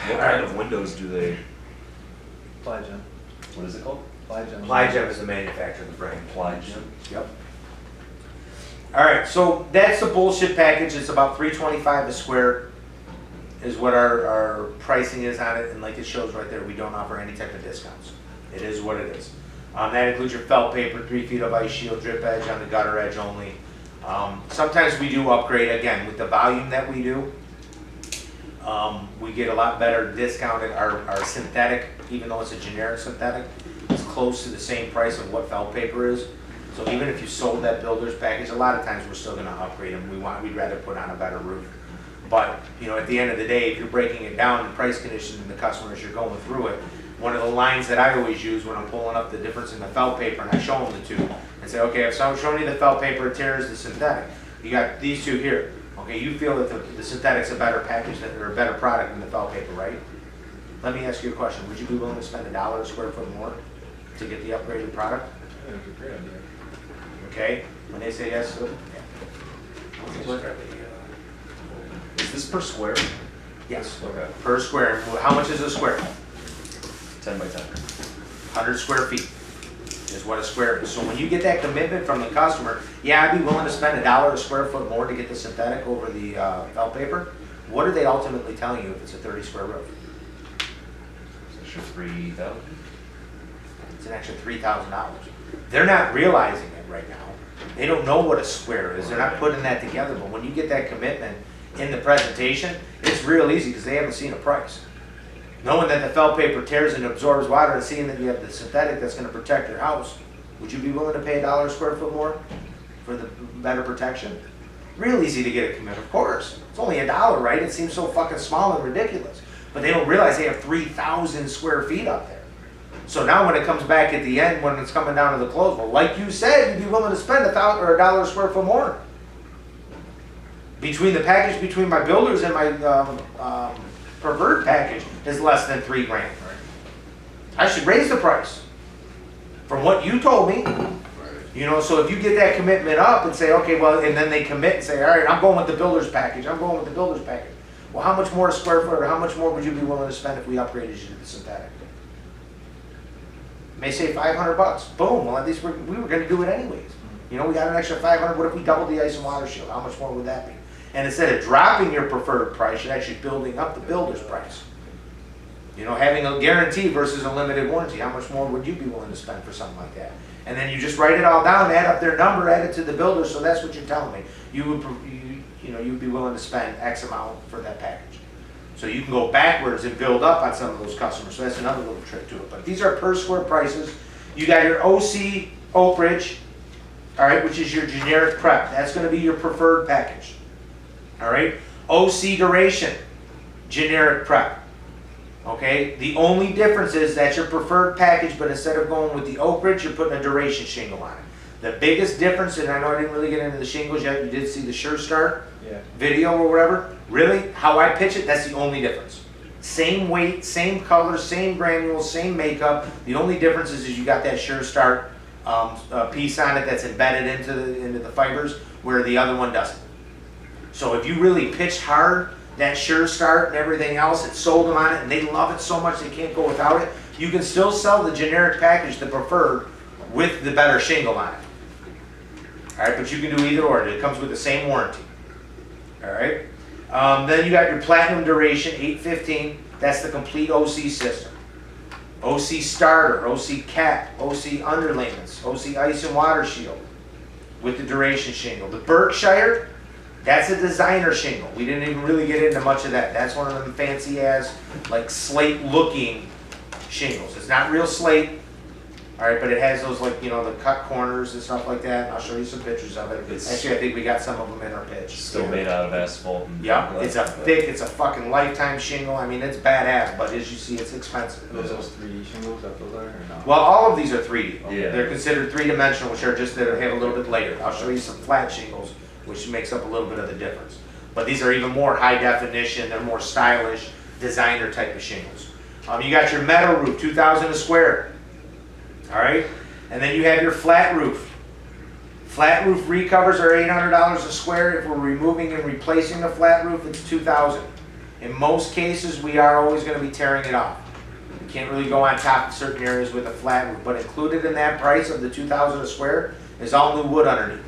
What kind of windows do they? Plygem. What is it called? Plygem. Plygem is the manufacturer of the brand. Plygem. Yep. All right, so that's the bullshit package. It's about $325 a square is what our pricing is on it. And like it shows right there, we don't offer any type of discounts. It is what it is. That includes your felt paper, 3 feet of ice shield, drip edge on the gutter edge only. Sometimes we do upgrade, again, with the volume that we do. We get a lot better discounted. Our synthetic, even though it's a generic synthetic, is close to the same price of what felt paper is. So even if you sold that builder's package, a lot of times we're still going to upgrade them. We'd rather put on a better roof. But at the end of the day, if you're breaking it down in price conditions and the customers you're going through it, one of the lines that I always use when I'm pulling up the difference in the felt paper and I show them the two and say, okay, if I'm showing you the felt paper, it tears the synthetic. You got these two here. Okay, you feel that the synthetic's a better package or a better product than the felt paper, right? Let me ask you a question. Would you be willing to spend $1 a square foot more to get the upgraded product? Yeah, that's a great idea. Okay, when they say yes, so Is this per square? yes, Okay. per square. How much is a square? 10 by 10. 100 square feet is what a square is. So when you get that commitment from the customer, yeah, I'd be willing to spend $1 a square foot more to get the synthetic over the felt paper. What are they ultimately telling you if it's a 30 square roof? Extra 3,000. It's an extra $3,000. They're not realizing it right now. They don't know what a square is. They're not putting that together. But when you get that commitment in the presentation, it's real easy because they haven't seen a price. Knowing that the felt paper tears and absorbs water and seeing that you have the synthetic that's going to protect your house, would you be willing to pay $1 a square foot more for the better protection? Real easy to get a commit, of course. It's only $1, right? It seems so fucking small and ridiculous. But they don't realize they have 3,000 square feet up there. So now when it comes back at the end, when it's coming down to the close, well, like you said, you'd be willing to spend $1 a square foot more. Between the package, between my builders and my preferred package is less than $3 grand. I should raise the price from what you told me. So if you get that commitment up and say, okay, well, and then they commit and say, all right, I'm going with the builder's package. I'm going with the builder's package. Well, how much more a square foot, or how much more would you be willing to spend if we upgraded you to the synthetic? May say $500. Boom. Well, at least we were going to do it anyways. We got an extra $500. What if we doubled the ice and water shield? How much more would that be? And instead of dropping your preferred price, you're actually building up the builder's price. Having a guarantee versus a limited warranty. How much more would you be willing to spend for something like that? And then you just write it all down, add up their number, add it to the builder. So that's what you're telling me. You'd be willing to spend X amount for that package. So you can go backwards and build up on some of those customers. So that's another little trick to it. But these are per square prices. You got your OC Oak Ridge, all right, which is your generic prep. That's going to be your preferred package. All right, OC Duration, generic prep. Okay, the only difference is that's your preferred package, but instead of going with the Oak Ridge, you're putting a duration shingle on it. The biggest difference, and I know I didn't really get into the shingles yet, you did see the Sure Start video or whatever. Really, how I pitch it, that's the only difference. Same weight, same color, same granules, same makeup. The only difference is you got that Sure Start piece on it that's embedded into the fibers, where the other one doesn't. So if you really pitch hard, that Sure Start and everything else, it sold them on it, and they love it so much they can't go without it. You can still sell the generic package, the preferred, with the better shingle on it. All right, but you can do either or. It comes with the same warranty. All right. Then you got your Platinum Duration 815. That's the complete OC system. OC Starter, OC Cap, OC Underlayments, OC Ice and Water Shield with the duration shingle. The Berkshire, that's a designer shingle. We didn't even really get into much of that. That's one of them fancy ass, like slate looking shingles. It's not real slate. All right, but it has those, like, the cut corners and stuff like that. I'll show you some pictures of it. Actually, I think we got some of them in our pitch. Still made out of asphalt. Yeah, it's a fucking lifetime shingle. I mean, it's badass, but as you see, it's expensive. Those 3D shingles that those are, or no? Well, all of these are 3D. Yeah. They're considered three-dimensional, which are just that have a little bit later. I'll show you some flat shingles, which makes up a little bit of the difference. But these are even more high definition. They're more stylish, designer type of shingles. You got your metal roof, 2,000 a square. All right, and then you have your flat roof. Flat roof recovers are $800 a square. If we're removing and replacing the flat roof, it's $2,000. In most cases, we are always gonna be tearing it off. You can't really go on top of certain areas with a flat roof, but included in that price of the 2,000 a square is all new wood underneath.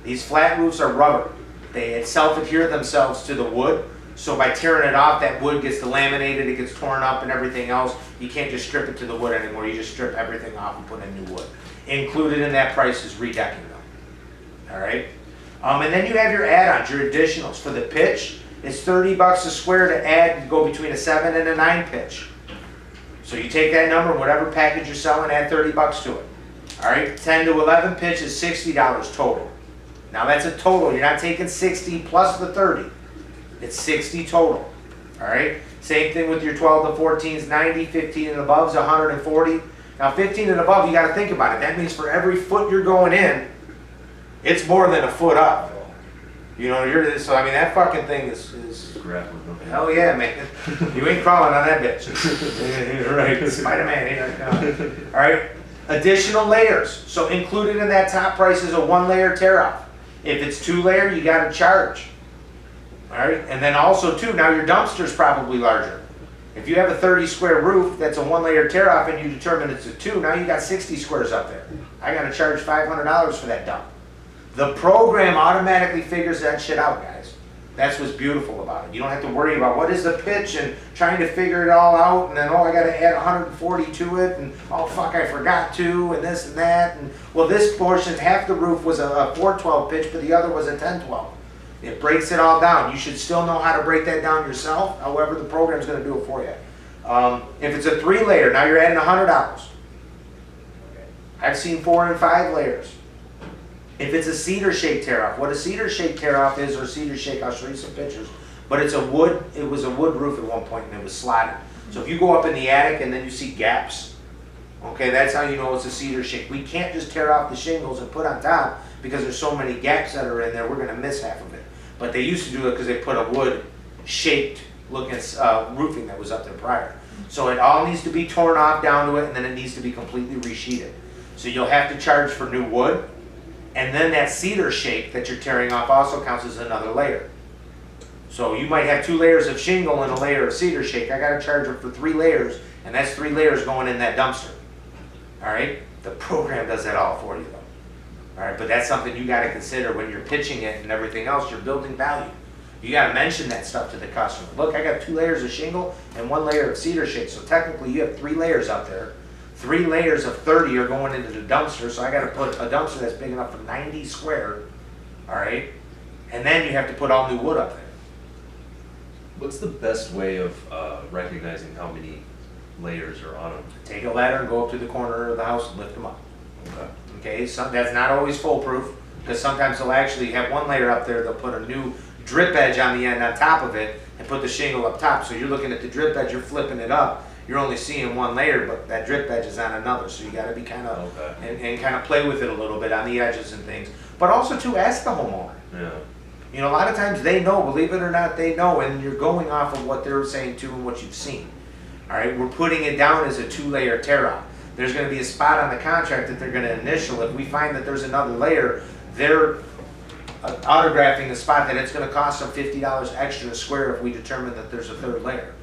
These flat roofs are rubber. They self-adhere themselves to the wood, so by tearing it off, that wood gets delaminated, it gets torn up and everything else. You can't just strip it to the wood anymore, you just strip everything off and put in new wood. Included in that price is redecking them. All right? And then you have your add-ons, your additionals. For the pitch, it's 30 bucks a square to add and go between a 7 and a 9 pitch. So you take that number, whatever package you're selling, add 30 bucks to it. All right, 10 to 11 pitch is $60 total. Now that's a total, you're not taking 60 plus the 30. It's 60 total. All right, same thing with your 12 to 14s, 90, 15 and above is 140. Now 15 and above, you got to think about it. That means for every foot you're going in, it's more than a foot up. You know, so I mean that fucking thing is hell yeah, man. You ain't crawling on that bitch. Right, Spider-Man. All right, additional layers. So included in that top price is a 1-layer tear off. If it's 2-layer, you got to charge. All right, and then also too, now your dumpster's probably larger. If you have a 30 square roof that's a 1-layer tear off and you determine it's a 2, now you got 60 squares up there. I got to charge $500 for that dump. The program automatically figures that shit out, guys. That's what's beautiful about it. You don't have to worry about what is the pitch and trying to figure it all out, and then, oh, I got to add 140 to it, and oh, fuck, I forgot to, and this and that. And well, this portion, half the roof was a 412 pitch, but the other was a 1012. It breaks it all down. You should still know how to break that down yourself. However, the program's going to do it for you. If it's a 3-layer, now you're adding $100. I've seen 4 and 5 layers. If it's a cedar shake tear off, what a cedar shake tear off is, or cedar shake, I'll show you some pictures. But it's a wood. It was a wood roof at one point, and it was slotted. So if you go up in the attic and then you see gaps, okay, that's how you know it's a cedar shake. We can't just tear off the shingles and put on top because there's so many gaps that are in there. We're going to miss half of it. But they used to do it because they put a wood shaped looking roofing that was up there prior. So it all needs to be torn off down to it, and then it needs to be completely resheeted. So you'll have to charge for new wood, and then that cedar shake that you're tearing off also counts as another layer. So you might have 2 layers of shingle and a layer of cedar shake. I got to charge it for 3 layers, and that's 3 layers going in that dumpster. All right? The program does that all for you, though. All right, but that's something you got to consider when you're pitching it and everything else. You're building value. You got to mention that stuff to the customer. Look, I got 2 layers of shingle and 1 layer of cedar shake. So technically, you have 3 layers up there. 3 layers of 30 are going into the dumpster. So I got to put a dumpster that's big enough for 90 square. All right, and then you have to put all new wood up there. What's the best way of recognizing how many layers are on them? Take a ladder and go up to the corner of the house and lift them up. Okay. Okay, so that's not always foolproof, because sometimes they'll actually have 1 layer up there, they'll put a new drip edge on the end on top of it and put the shingle up top. So you're looking at the drip edge, you're flipping it up, you're only seeing 1 layer, but that drip edge is on another. So you got to be kind of, and kind of play with it a little bit on the edges and things. But also to ask the homeowner. Yeah. You know, a lot of times they know, believe it or not, they know, and you're going off of what they're saying too and what you've seen. All right, we're putting it down as a 2-layer tear-off. There's going to be a spot on the contract that they're going to initial. If we find that there's another layer, they're autographing the spot that it's going to cost them $50 extra a square if we determine that there's a 3rd layer.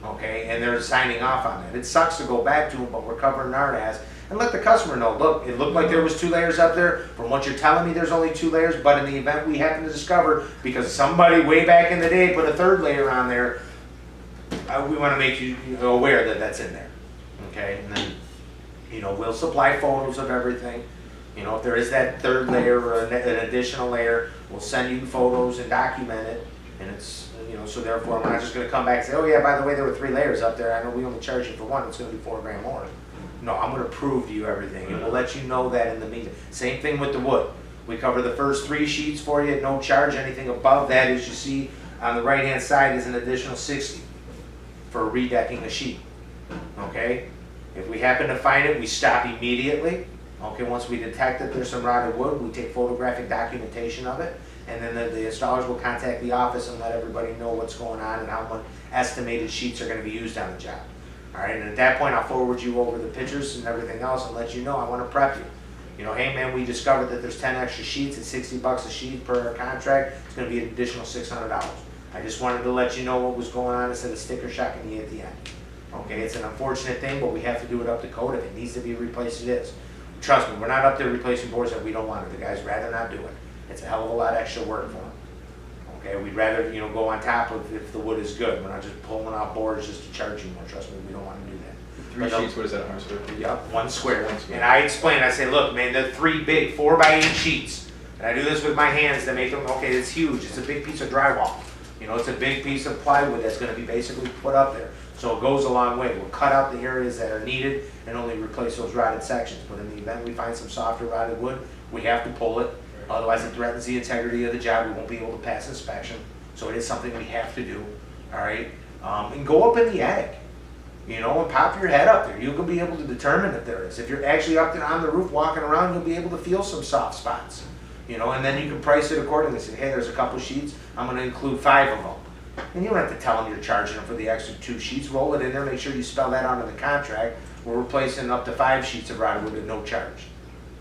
Okay, and they're signing off on that. It sucks to go back to them, but we're covering our ass. And let the customer know, look, it looked like there was 2 layers up there. From what you're telling me, there's only 2 layers, but in the event we happen to discover, because somebody way back in the day put a 3rd layer on there, we want to make you aware that that's in there. Okay, and then, you know, we'll supply photos of everything. You know, if there is that 3rd layer or an additional layer, we'll send you photos and document it. And it's, you know, so therefore I'm not just going to come back and say, oh yeah, by the way, there were 3 layers up there. I know we only charge you for 1. It's going to be $4 grand more. No, I'm going to prove to you everything, and we'll let you know that in the meeting. Same thing with the wood. We cover the first 3 sheets for you at no charge. Anything above that, as you see on the right-hand side, is an additional $60 for redecking a sheet. Okay? If we happen to find it, we stop immediately. Okay, once we detect that there's some rotted wood, we take photographic documentation of it, and then the installers will contact the office and let everybody know what's going on and how much estimated sheets are going to be used on the job. All right, and at that point, I'll forward you over the pictures and everything else and let you know. I want to prep you. You know, hey man, we discovered that there's 10 extra sheets at $60 a sheet per contract. It's going to be an additional $600. I just wanted to let you know what was going on instead of sticker shocking you at the end. Okay, it's an unfortunate thing, but we have to do it up to code. If it needs to be replaced, it is. Trust me, we're not up there replacing boards that we don't want. The guys rather not do it. It's a hell of a lot of extra work for them. Okay, we'd rather, you know, go on top of if the wood is good. We're not just pulling out boards just to charge you more. Trust me, we don't want to do that. Three But sheets, what is that, 100 square feet? Yep, one square. One square. And I explained, I say, look, man, they're 3 big 4x8 sheets. And I do this with my hands to make them, okay, it's huge. It's a big piece of drywall. You know, it's a big piece of plywood that's gonna be basically put up there. So it goes a long way. We'll cut out the areas that are needed and only replace those rotted sections. But in the event we find some softer rotted wood, we have to pull it. Otherwise it threatens the integrity of the job. We won't be able to pass inspection. So it is something we have to do, all right? And go up in the attic, you know, and pop your head up there. You'll be able to determine if there is. If you're actually up there on the roof walking around, you'll be able to feel some soft spots, you know, and then you can price it accordingly. Say, hey, there's a couple sheets, I'm gonna include 5 of them. And you don't have to tell them you're charging them for the extra 2 sheets. Roll it in there, make sure you spell that out in the contract. We're replacing up to 5 sheets of rotted wood at no charge.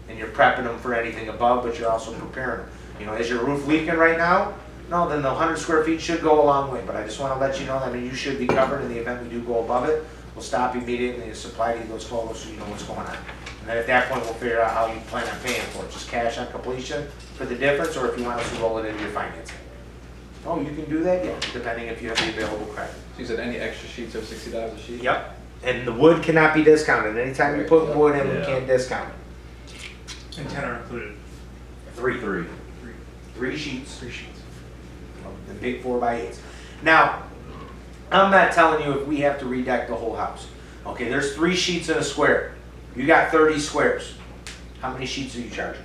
And you're prepping them for anything above, but you're also preparing them. You know, is your roof leaking right now? No, then the 100 square feet should go a long way. But I just want to let you know that, I mean, you should be covered in the event we do go above it. We'll stop immediately and supply you those photos so you know what's going on. And then at that point, we'll figure out how you plan on paying for it. Just cash on completion for the difference, or if you want us to roll it into your financing. Oh, you can do that, yeah, depending if you have the available credit. So you said any extra sheets are $60 a sheet? Yep. And the wood cannot be discounted. Anytime you put wood in, we Yeah. can't discount it. And 10 are included. 3 3. 3 sheets. 3 sheets. The big 4x8s. Now, I'm not telling you if we have to redeck the whole house. Okay, there's 3 sheets in a square. You got 30 squares. How many sheets are you charging?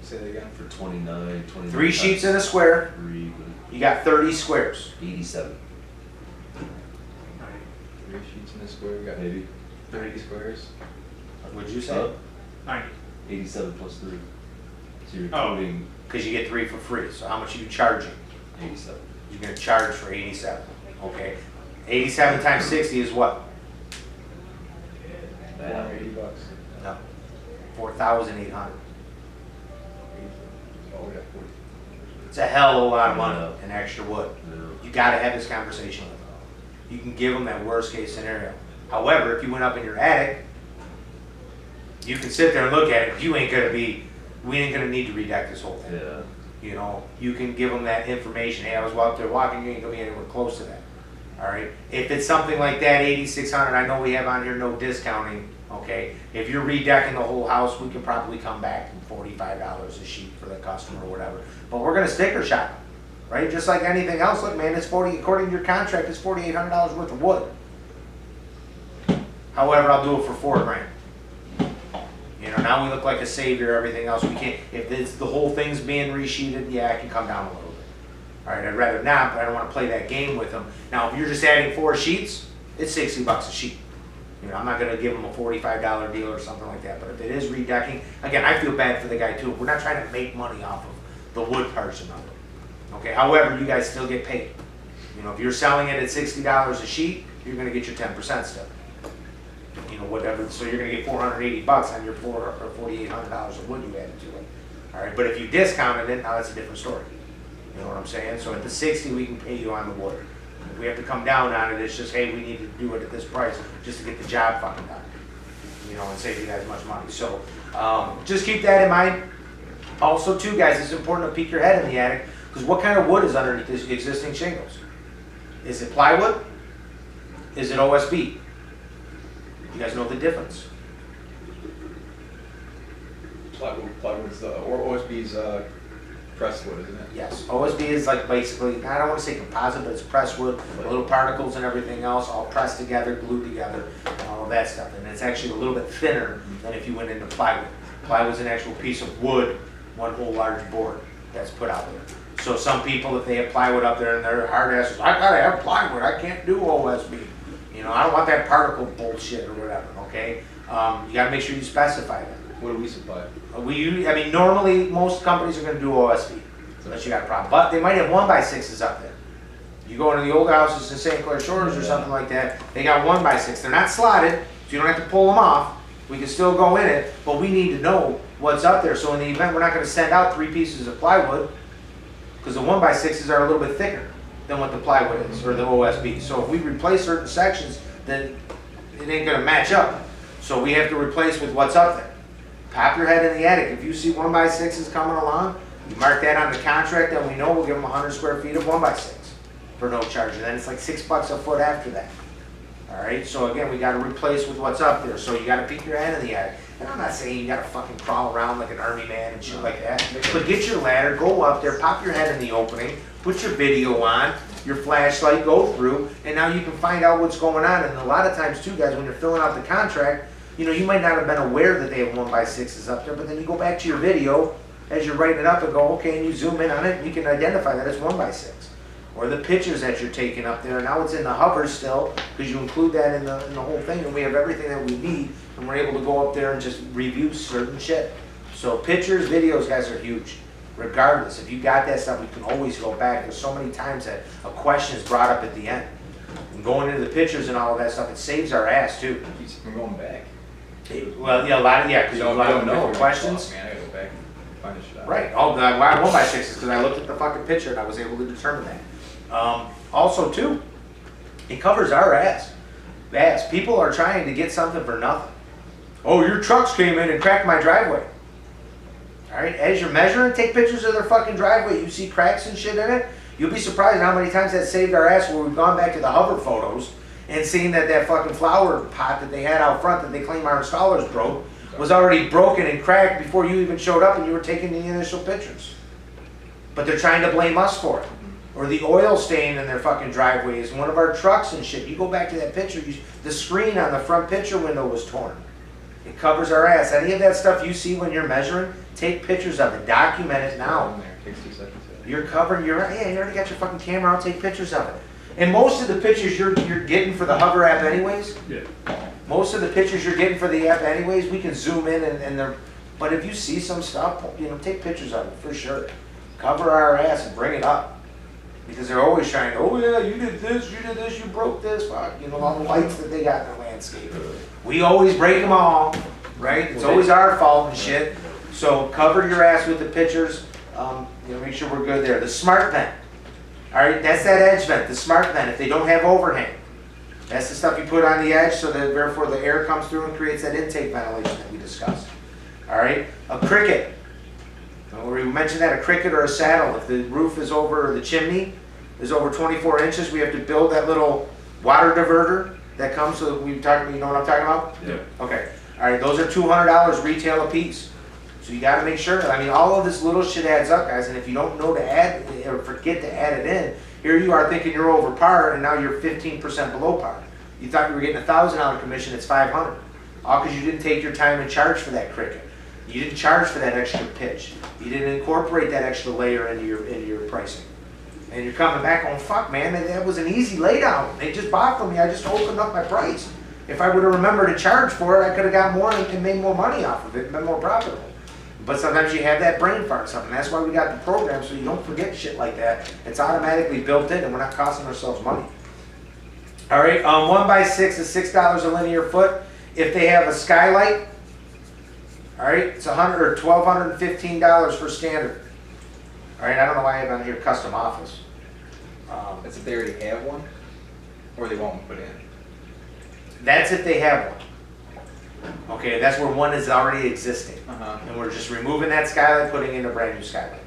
Say that again. For 29, 29. 3 sheets in a square. 3, You got 30 squares. 87. 3 sheets in a square, we got Maybe. 30 squares. What'd you say? Huh? 90. 87 plus 3. So you're Oh. including Because you get 3 for free. So how much are you charging? 87. You're gonna charge for 87. Okay. 87 times 60 is what? $480. No. 4,800. Oh, we got 40. It's a hell of a lot of money in extra wood. Yeah. You gotta have this conversation with them. You can give them that worst case scenario. However, if you went up in your attic, you can sit there and look at it. We ain't gonna need to redeck this whole thing. Yeah. You know, you can give them that information. Hey, I was out there walking, you ain't gonna be anywhere close to that. All right. If it's something like that, 8,600, I know we have on here no discounting. Okay. If you're redecking the whole house, we can probably come back and $45 a sheet for the customer or whatever. But we're gonna sticker shock them, right? Just like anything else. Look, man, it's 40. According to your contract, it's $4,800 worth of wood. However, I'll do it for $4,000. You know, now we look like a savior. Everything else we can't. If it's, the whole thing's being resheeted, yeah, I can come down a little bit. All right, I'd rather not, but I don't want to play that game with them. Now, if you're just adding 4 sheets, it's $60 a sheet. You know, I'm not going to give them a $45 deal or something like that. But if it is redecking, again, I feel bad for the guy too. We're not trying to make money off of the wood portion of it. Okay, however, you guys still get paid. You know, if you're selling it at $60 a sheet, you're going to get your 10% still. You know, whatever. So you're going to get $480 on your $4,800 of wood you added to it. All right, but if you discounted it, now that's a different story. You know what I'm saying? So at the 60, we can pay you on the wood. If we have to come down on it, it's just, hey, we need to do it at this price just to get the job fucking done. You know, and save you guys much money. So just keep that in mind. Also, too, guys, it's important to peek your head in the attic, because what kind of wood is underneath this existing shingles? Is it plywood? Is it OSB? You guys know the difference. Plywood's or OSB's pressed wood, isn't it? Yes, OSB is like basically, I don't want to say composite, but it's pressed wood, little particles and everything else, all pressed together, glued together, and all of that stuff. And it's actually a little bit thinner than if you went into plywood. Plywood's an actual piece of wood, one whole large board that's put out there. So some people, if they have plywood up there and they're hard asses, I gotta have plywood, I can't do OSB. You know, I don't want that particle bullshit or whatever, okay? You gotta make sure you specify that. What do we supply? I mean, normally, most companies are gonna do OSB, unless you got a problem. But they might have 1x6s up there. You go into the old houses in St. Clair Shores or something like that, they got 1x6. They're not slotted, so you don't have to pull them off. We can still go in it, but we need to know what's up there. So in the event we're not gonna send out 3 pieces of plywood, because the 1x6s are a little bit thicker than what the plywood is, or the OSB. So if we replace certain sections, then it ain't gonna match up. So we have to replace with what's up there. Pop your head in the attic. If you see 1x6s coming along, you mark that on the contract, then we know we'll give them 100 square feet of 1x6 for no charge. And then it's like $6 a foot after that. All right, so again, we gotta replace with what's up there. So you gotta peek your head in the attic. And I'm not saying you gotta fucking crawl around like an army man and shit like that. But get your ladder, go up there, pop your head in the opening, put your video on, your flashlight, go through, and now you can find out what's going on. And a lot of times too, guys, when you're filling out the contract, you know, you might not have been aware that they have 1x6s up there, but then you go back to your video as you're writing it up and go, okay, and you zoom in on it, and you can identify that it's 1x6. Or the pictures that you're taking up there, now it's in the hover still, because you include that in the whole thing, and we have everything that we need, and we're able to go up there and just review certain shit. So pictures, videos, guys, are huge. Regardless, if you got that stuff, we can always go back. There's so many times that a question is brought up at the end. And going into the pictures and all of that stuff, it saves our ass too. Keeps from going back. Well, yeah, a lot of, yeah, because You a don't lot of know different questions. Man, I gotta go back and find this shit out. Right. Oh, why I 1x6s, because I looked at the fucking picture and I was able to determine that. Also, too, it covers our ass. People are trying to get something for nothing. Oh, your trucks came in and cracked my driveway. All right, as you're measuring, take pictures of their fucking driveway. You see cracks and shit in it. You'll be surprised how many times that saved our ass where we've gone back to the hover photos and seen that that fucking flower pot that they had out front that they claim our installers broke was already broken and cracked before you even showed up and you were taking the initial pictures. But they're trying to blame us for it. Or the oil stain in their fucking driveway is one of our trucks and shit. You go back to that picture, the screen on the front picture window was torn. It covers our ass. Any of that stuff you see when you're measuring, take pictures of it. Document it now. Takes 2 seconds. You're covering your, yeah, you already got your fucking camera out, take pictures of it. And most of the pictures you're getting for the hover app anyways, most of the pictures you're getting for the app anyways, we can zoom in and they're, but if you see some stuff, you know, take pictures of it for sure. Cover our ass and bring it up. Because they're always trying, oh yeah, you did this, you broke this, fuck, you know, all the lights that they got in their landscape. We always break them all, right? It's always our fault and shit. So cover your ass with the pictures, you know, make sure we're good there. The smart vent, all right, that's that edge vent, the smart vent, if they don't have overhang. That's the stuff you put on the edge so that therefore the air comes through and creates that intake ventilation that we discussed. All right, a cricket. We mentioned that a cricket or a saddle, if the roof is over, or the chimney is over 24 inches, we have to build that little water diverter that comes, so we talk, you know what I'm talking about? Yeah. Okay, all right, those are $200 retail a piece. So you gotta make sure, I mean, all of this little shit adds up, guys, and if you don't know to add, or forget to add it in, here you are thinking you're over par, and now you're 15% below par. You thought you were getting a $1,000 commission, it's $500. All because you didn't take your time and charge for that cricket. You didn't charge for that extra pitch. You didn't incorporate that extra layer into your pricing. And you're coming back on, fuck man, that was an easy laydown. They just bought from me, I just opened up my price. If I would have remembered to charge for it, I could have got more and made more money off of it and been more profitable. But sometimes you have that brain fart something. That's why we got the program, so you don't forget shit like that. It's automatically built in and we're not costing ourselves money. All right, 1x6 is $6 a linear foot. If they have a skylight, all right, it's $100 or $1,215 for standard. All right, I don't know why I have on here custom office. That's if they already have one, or they want one put in. That's if they have one. Okay, that's where one is already existing. Uh-huh. And we're just removing that skylight, putting in a brand new skylight.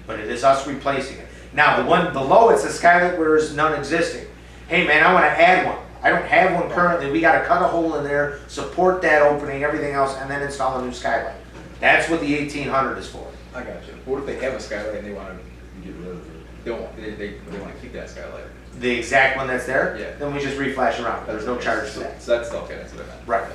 But it is us replacing it. Now, the one below it's a skylight where there's none existing. Hey man, I want to add one. I don't have one currently. We got to cut a hole in there, support that opening, everything else, and then install a new skylight. That's what the 1800 is for. I got you. What if they have a skylight and they want to get rid of it? They want to keep that skylight. The exact one that's there? Yeah. Then we just reflash around. There's no charge for that. So that's okay, that's what I meant. Right.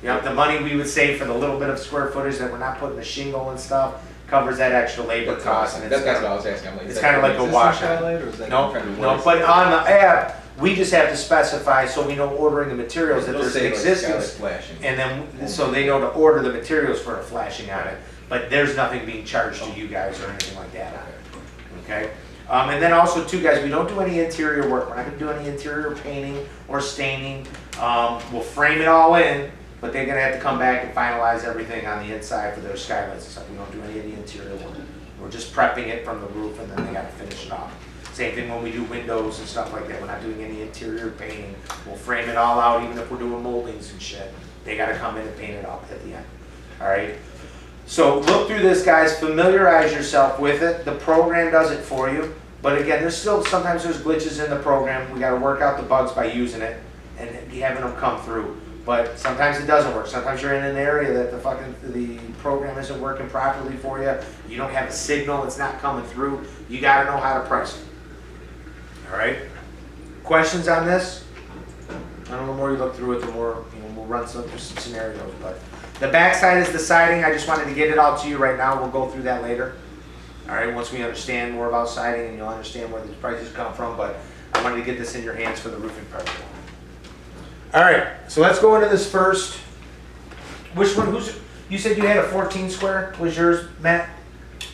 You know, the money we would save for the little bit of square footage that we're not putting the shingle and stuff covers that extra labor That's cost. awesome. And That's what I was asking. I'm like, it's is kind of that like a existing washout. skylight, or is that No, kind of no, worse? but on the app, we just have to specify so we know ordering the materials that It'll there's say, an like, existence. skylight flashing. And then, so they know to order the materials for a flashing on it, but there's nothing being charged to you guys or anything like that on it, okay? And then also too, guys, we don't do any interior work. We're not gonna do any interior painting or staining. We'll frame it all in, but they're gonna have to come back and finalize everything on the inside for their skylights and stuff. We don't do any of the interior work. We're just prepping it from the roof and then they gotta finish it off. Same thing when we do windows and stuff like that, we're not doing any interior painting. We'll frame it all out, even if we're doing moldings and shit. They gotta come in and paint it up at the end, all right? So look through this, guys, familiarize yourself with it. The program does it for you. But again, sometimes there's glitches in the program. We gotta work out the bugs by using it and having them come through. But sometimes it doesn't work. Sometimes you're in an area that the program isn't working properly for you. You don't have a signal, it's not coming through. You gotta know how to price it. All right? Questions on this? I don't know, the more you look through it, the more, we'll run through some scenarios. But the backside is the siding. I just wanted to get it out to you right now. We'll go through that later. All right, once we understand more about siding and you'll understand where these prices come from, but I wanted to get this in your hands for the roofing part. All right, so let's go into this first. Which one, you said you had a 14 square, was yours, Matt?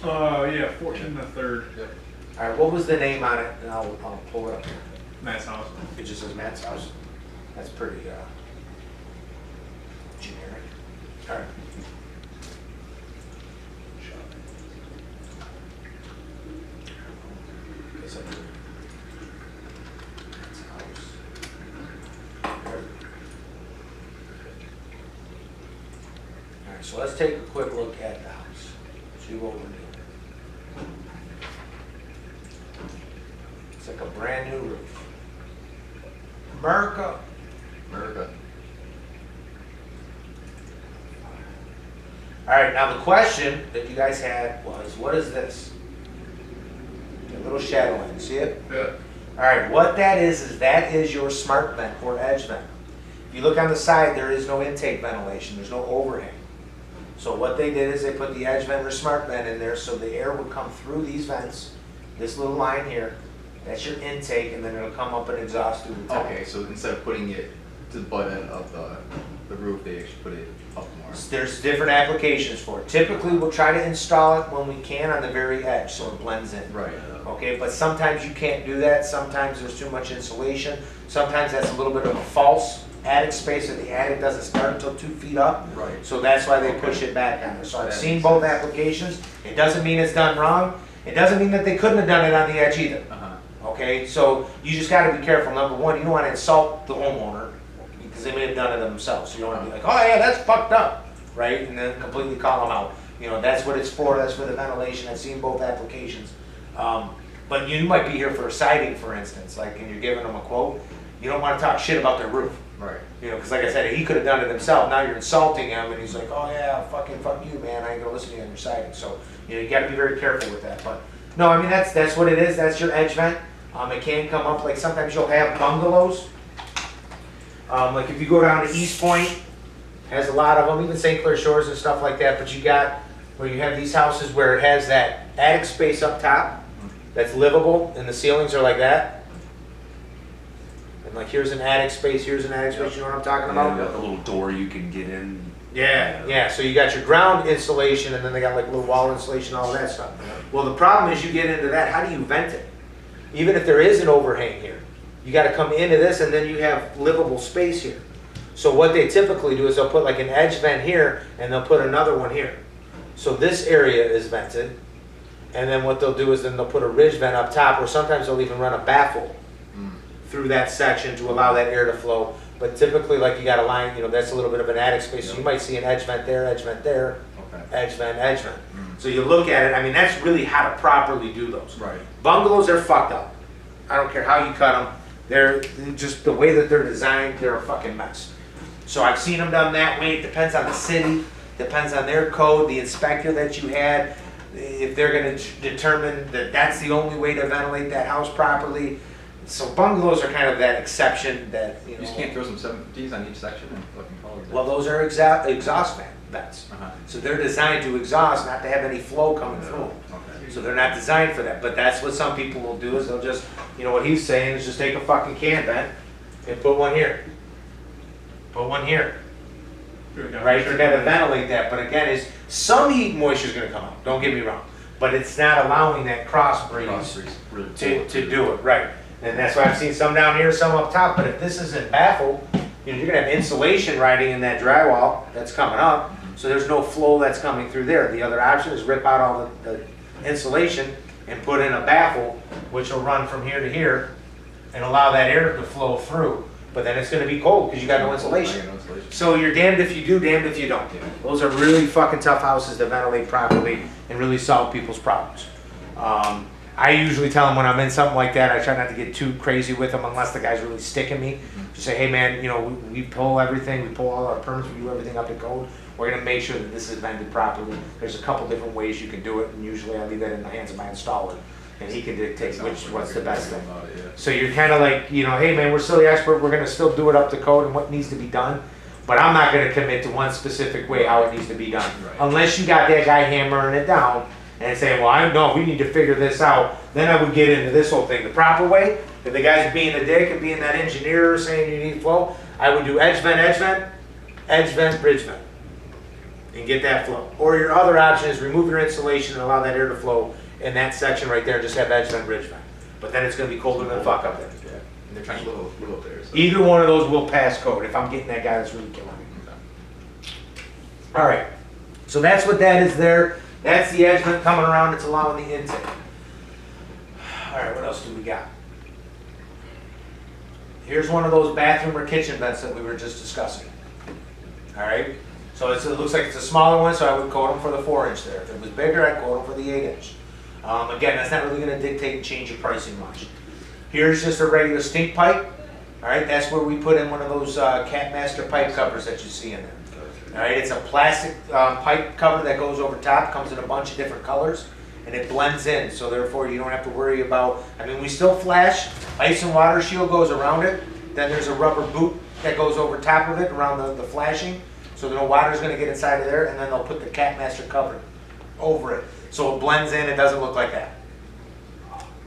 Yeah, 14 the third. Yep. All right, what was the name on it? And I'll pull it up here. Matt's house. It just says Matt's house. That's pretty generic. All right. It's up here. Matt's house. All right, so let's take a quick look at the house. See what we're doing. It's like a brand new roof. America. America. All right, now the question that you guys had was, what is this? A little shadow line, see it? Yeah. All right, what that is that is your smart vent or edge vent. If you look on the side, there is no intake ventilation, there's no overhang. So what they did is they put the edge vent or smart vent in there so the air would come through these vents, this little line here, that's your intake, and then it'll come up and exhaust through the top. Okay, so instead of putting it to the butt end of the roof, they actually put it up more. There's different applications for it. Typically, we'll try to install it when we can on the very edge so it blends in. Right. Okay, but sometimes you can't do that. Sometimes there's too much insulation. Sometimes that's a little bit of a false attic space, and the attic doesn't start until 2 feet up. Right. So that's why they push it back on there. So I've That seen makes both sense. applications. It doesn't mean it's done wrong. It doesn't mean that they couldn't have done it on the edge either. Okay, so you just got to be careful. Number one, you don't want to insult the homeowner because they may have done it themselves. So you don't want to be like, oh yeah, that's fucked up, right? And then completely call them out. That's what it's for. That's for the ventilation. I've seen both applications. But you might be here for a siding, for instance, like, and you're giving them a quote. You don't want to talk shit about their roof. Right. Because like I said, he could have done it himself. Now you're insulting him, and he's like, oh yeah, fuck you, man. I ain't gonna listen to you on your siding. So you got to be very careful with that. But no, I mean that's what it is. That's your edge vent. It can come up, like sometimes you'll have bungalows. Like if you go down to East Point, has a lot of them, even St. Clair Shores and stuff like that, but you got where you have these houses where it has that attic space up top that's livable and the ceilings are like that. And like here's an attic space, here's an attic space, you know what I'm talking Yeah, about? you got the little door you can get in. Yeah, so you got your ground insulation and then they got like little wall insulation, all that stuff. Well, the problem is you get into that, how do you vent it? Even if there is an overhang here, you got to come into this and then you have livable space here. So what they typically do is they'll put like an edge vent here and they'll put another one here. So this area is vented, and then what they'll do is then they'll put a ridge vent up top, or sometimes they'll even run a baffle through that section to allow that air to flow. But typically, like you got a line, that's a little bit of an attic space, so you might see an edge vent there, edge vent there, edge vent, edge vent. So you look at it, I mean, that's really how to properly do those. Right. Bungalows are fucked up. I don't care how you cut them. They're just the way that they're designed, they're a fucking mess. So I've seen them done that way. It depends on the city, depends on their code, the inspector that you had, if they're gonna determine that that's the only way to ventilate that house properly. So bungalows are kind of that exception that, You just can't throw some 750s on each section and fucking call it. well, those are exhaust vents. So they're designed to exhaust, not to have any flow coming through them. Okay. So they're not designed for that, but that's what some people will do is they'll just, what he's saying is just take a fucking can vent and put one here. Put one here, right? You're gonna ventilate that, but again, some heat and moisture is gonna come out, don't get me wrong. But it's not allowing that cross breeze Really to do it, right? And that's why I've seen some down here, some up top, but if this isn't baffled, you're gonna have insulation riding in that drywall that's coming up, so there's no flow that's coming through there. The other option is rip out all the insulation and put in a baffle, which will run from here to here and allow that air to flow through. But then it's gonna be cold because you got no insulation. So you're damned if you do, damned if you don't. Those are really fucking tough houses to ventilate properly and really solve people's problems. I usually tell them when I'm in something like that, I try not to get too crazy with them unless the guy's really sticking me. Just say, hey man, you know, we pull everything, we pull all our permits, we do everything up to code. We're gonna make sure that this is vented properly. There's a couple different ways you can do it, and usually I leave that in the hands of my installer, and he can dictate what's the best thing. So you're kind of like, you know, hey man, we're still the expert, we're gonna still do it up to code and what needs to be done, but I'm not gonna commit to one specific way how it needs to be done. Unless you got that guy hammering it down and saying, well, I know we need to figure this out, then I would get into this whole thing. The proper way, if the guy's being a dick and being that engineer saying you need flow, I would do edge vent, bridge vent, and get that flow. Or your other option is remove your insulation and allow that air to flow in that section right there and just have edge vent, bridge vent. But then it's gonna be colder than fuck up there. Yeah, and they're trying to little there. So. Either one of those will pass code if I'm getting that guy that's really killing me. All right, so that's what that is there. That's the edge vent coming around, it's allowing the intake. All right, what else do we got? Here's one of those bathroom or kitchen vents that we were just discussing. All right, so it looks like it's a smaller one, so I would code them for the 4-inch there. If it was bigger, I'd code them for the 8-inch. Again, that's not really gonna dictate and change your pricing much. Here's just a regular stink pipe. All right, that's where we put in one of those Catmaster pipe covers that you see in there. All right, it's a plastic pipe cover that goes over top, comes in a bunch of different colors, and it blends in, so therefore you don't have to worry about, I mean, we still flash, ice and water shield goes around it, then there's a rubber boot that goes over top of it around the flashing, so no water's gonna get inside of there, and then they'll put the Catmaster cover over it. So it blends in, it doesn't look like that.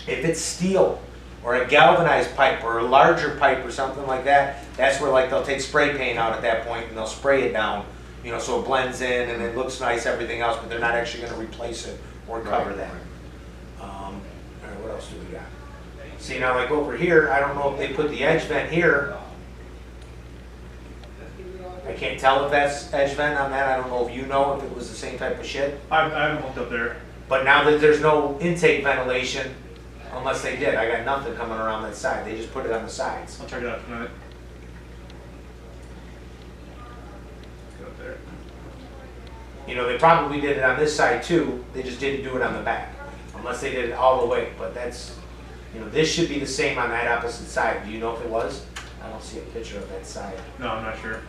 If it's steel, or a galvanized pipe, or a larger pipe or something like that, that's where like they'll take spray paint out at that point and they'll spray it down, you know, so it blends in and it looks nice, everything else, but they're not actually gonna replace it or cover that. All right, what else do we got? See, now like over here, I don't know if they put the edge vent here. I can't tell if that's edge vent on that. I don't know if you know if it was the same type of shit. I haven't looked up there. But now that there's no intake ventilation, unless they did, I got nothing coming around that side. They just put it on the sides. I'll check it out tonight. Go up there. You know, they probably did it on this side too. They just didn't do it on the back, unless they did it all the way. But that's, you know, this should be the same on that opposite side. Do you know if it was? I don't see a picture of that side. No, I'm not sure.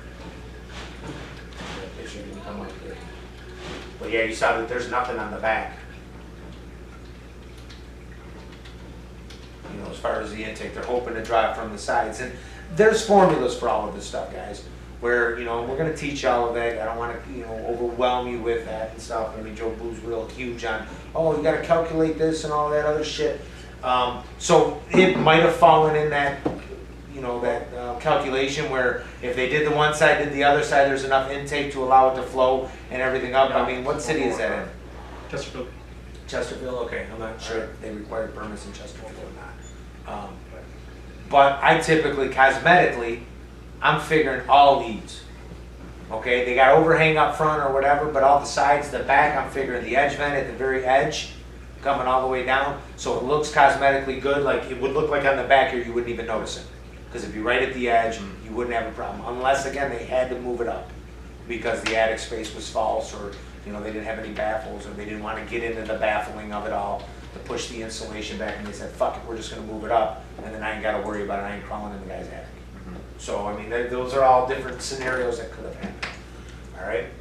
That picture didn't come up here. But yeah, you saw that there's nothing on the back. You know, as far as the intake, they're hoping to drive from the sides. And there's formulas for all of this stuff, guys, where, you know, we're going to teach all of that. I don't want to, you know, overwhelm you with that and stuff. I mean, Joe Boo's real huge on, oh, you got to calculate this and all that other shit. So it might have fallen in that, you know, that calculation where if they did the one side, did the other side, there's enough intake to allow it to flow and everything up. I mean, what city is that in? Chesterfield. Chesterfield, okay, I'm not sure if they require permits in Chesterfield or not. But I typically, cosmetically, I'm figuring all leads. Okay, they got overhang up front or whatever, but all the sides, the back, I'm figuring the edge vent at the very edge, coming all the way down, so it looks cosmetically good, like it would look like on the back here, you wouldn't even notice it. Because it'd be right at the edge, you wouldn't have a problem, unless again, they had to move it up because the attic space was false, or you know, they didn't have any baffles, or they didn't want to get into the baffling of it all to push the insulation back, and they said, fuck it, we're just gonna move it up, and then I ain't gotta worry about it, I ain't crawling in the guy's attic. So, I mean, those are all different scenarios that could have happened.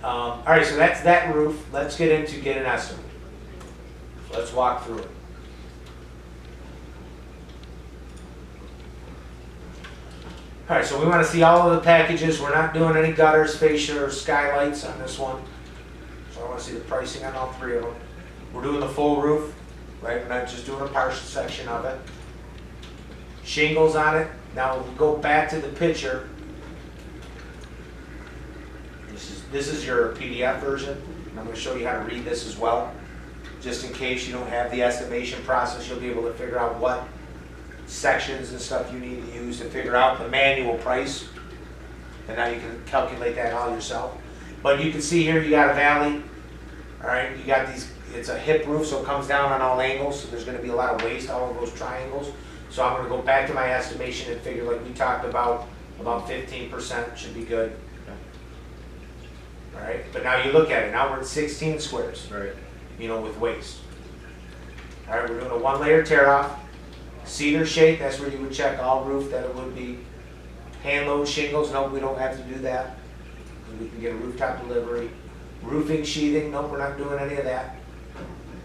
All right, so that's that roof. Let's get into get an estimate. Let's walk through it. All right, so we want to see all of the packages. We're not doing any gutters, fascia, or skylights on this one. So I want to see the pricing on all three of them. We're doing the full roof, right? We're not just doing a partial section of it. Shingles on it. Now we go back to the picture. This is your PDF version. I'm going to show you how to read this as well. Just in case you don't have the estimation process, you'll be able to figure out what sections and stuff you need to use to figure out the manual price. And now you can calculate that all yourself. But you can see here you got a valley. All right, you got these it's a hip roof, so it comes down on all angles, so there's gonna be a lot of waste, all of those triangles. So I'm gonna go back to my estimation and figure like we talked about 15% should be good. All right, but now you look at it, now we're at 16 squares, Right. you know, with waste. All right, we're doing a 1-layer tear off, cedar shake, that's where you would check all roof that it would be. Hand load shingles, no, we don't have to do that. We can get a rooftop delivery. Roofing sheathing, no, we're not doing any of that.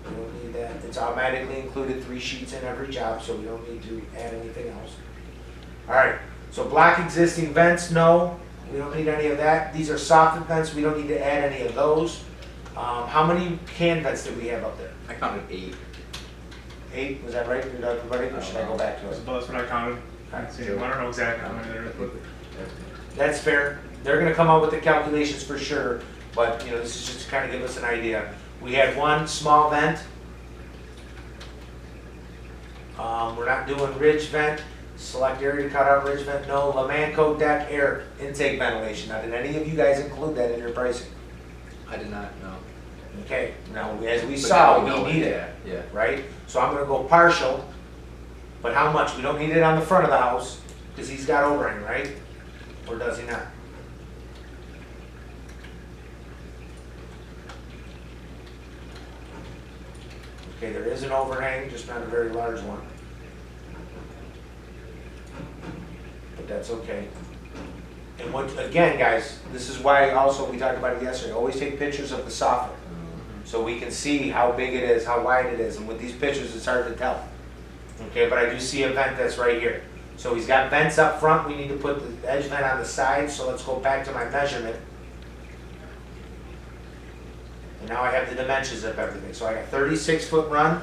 We don't need that. It's automatically included 3 sheets in every job, so we don't need to add anything else. All right, so block existing vents, no, we don't need any of that. These are soffit vents, we don't need to add any of those. How many can vents did we have up there? I counted 8. 8, was that right, everybody, or should I go back to it? That's what I counted. I don't know exactly how many there is, but That's fair. They're gonna come up with the calculations for sure, but, you know, this is just to kind of give us an idea. We had 1 small vent. We're not doing ridge vent. Select area to cut out ridge vent, no. Lamanco deck air intake ventilation. Now, did any of you guys include that in your pricing? I did not know. Okay, now, as we But saw, now know we it, need it, Yeah. right? So I'm gonna go partial, but how much? We don't need it on the front of the house, because he's got overhang, right? Or does he not? Okay, there is an overhang, just not a very large one. But that's okay. And what, again, guys, this is why also we talked about it yesterday, always take pictures of the soffit. So we can see how big it is, how wide it is, and with these pictures, it's hard to tell. Okay, but I do see a vent that's right here. So he's got vents up front, we need to put the edge vent on the side, so let's go back to my measurement. And now I have the dimensions of everything. So I got 36-foot run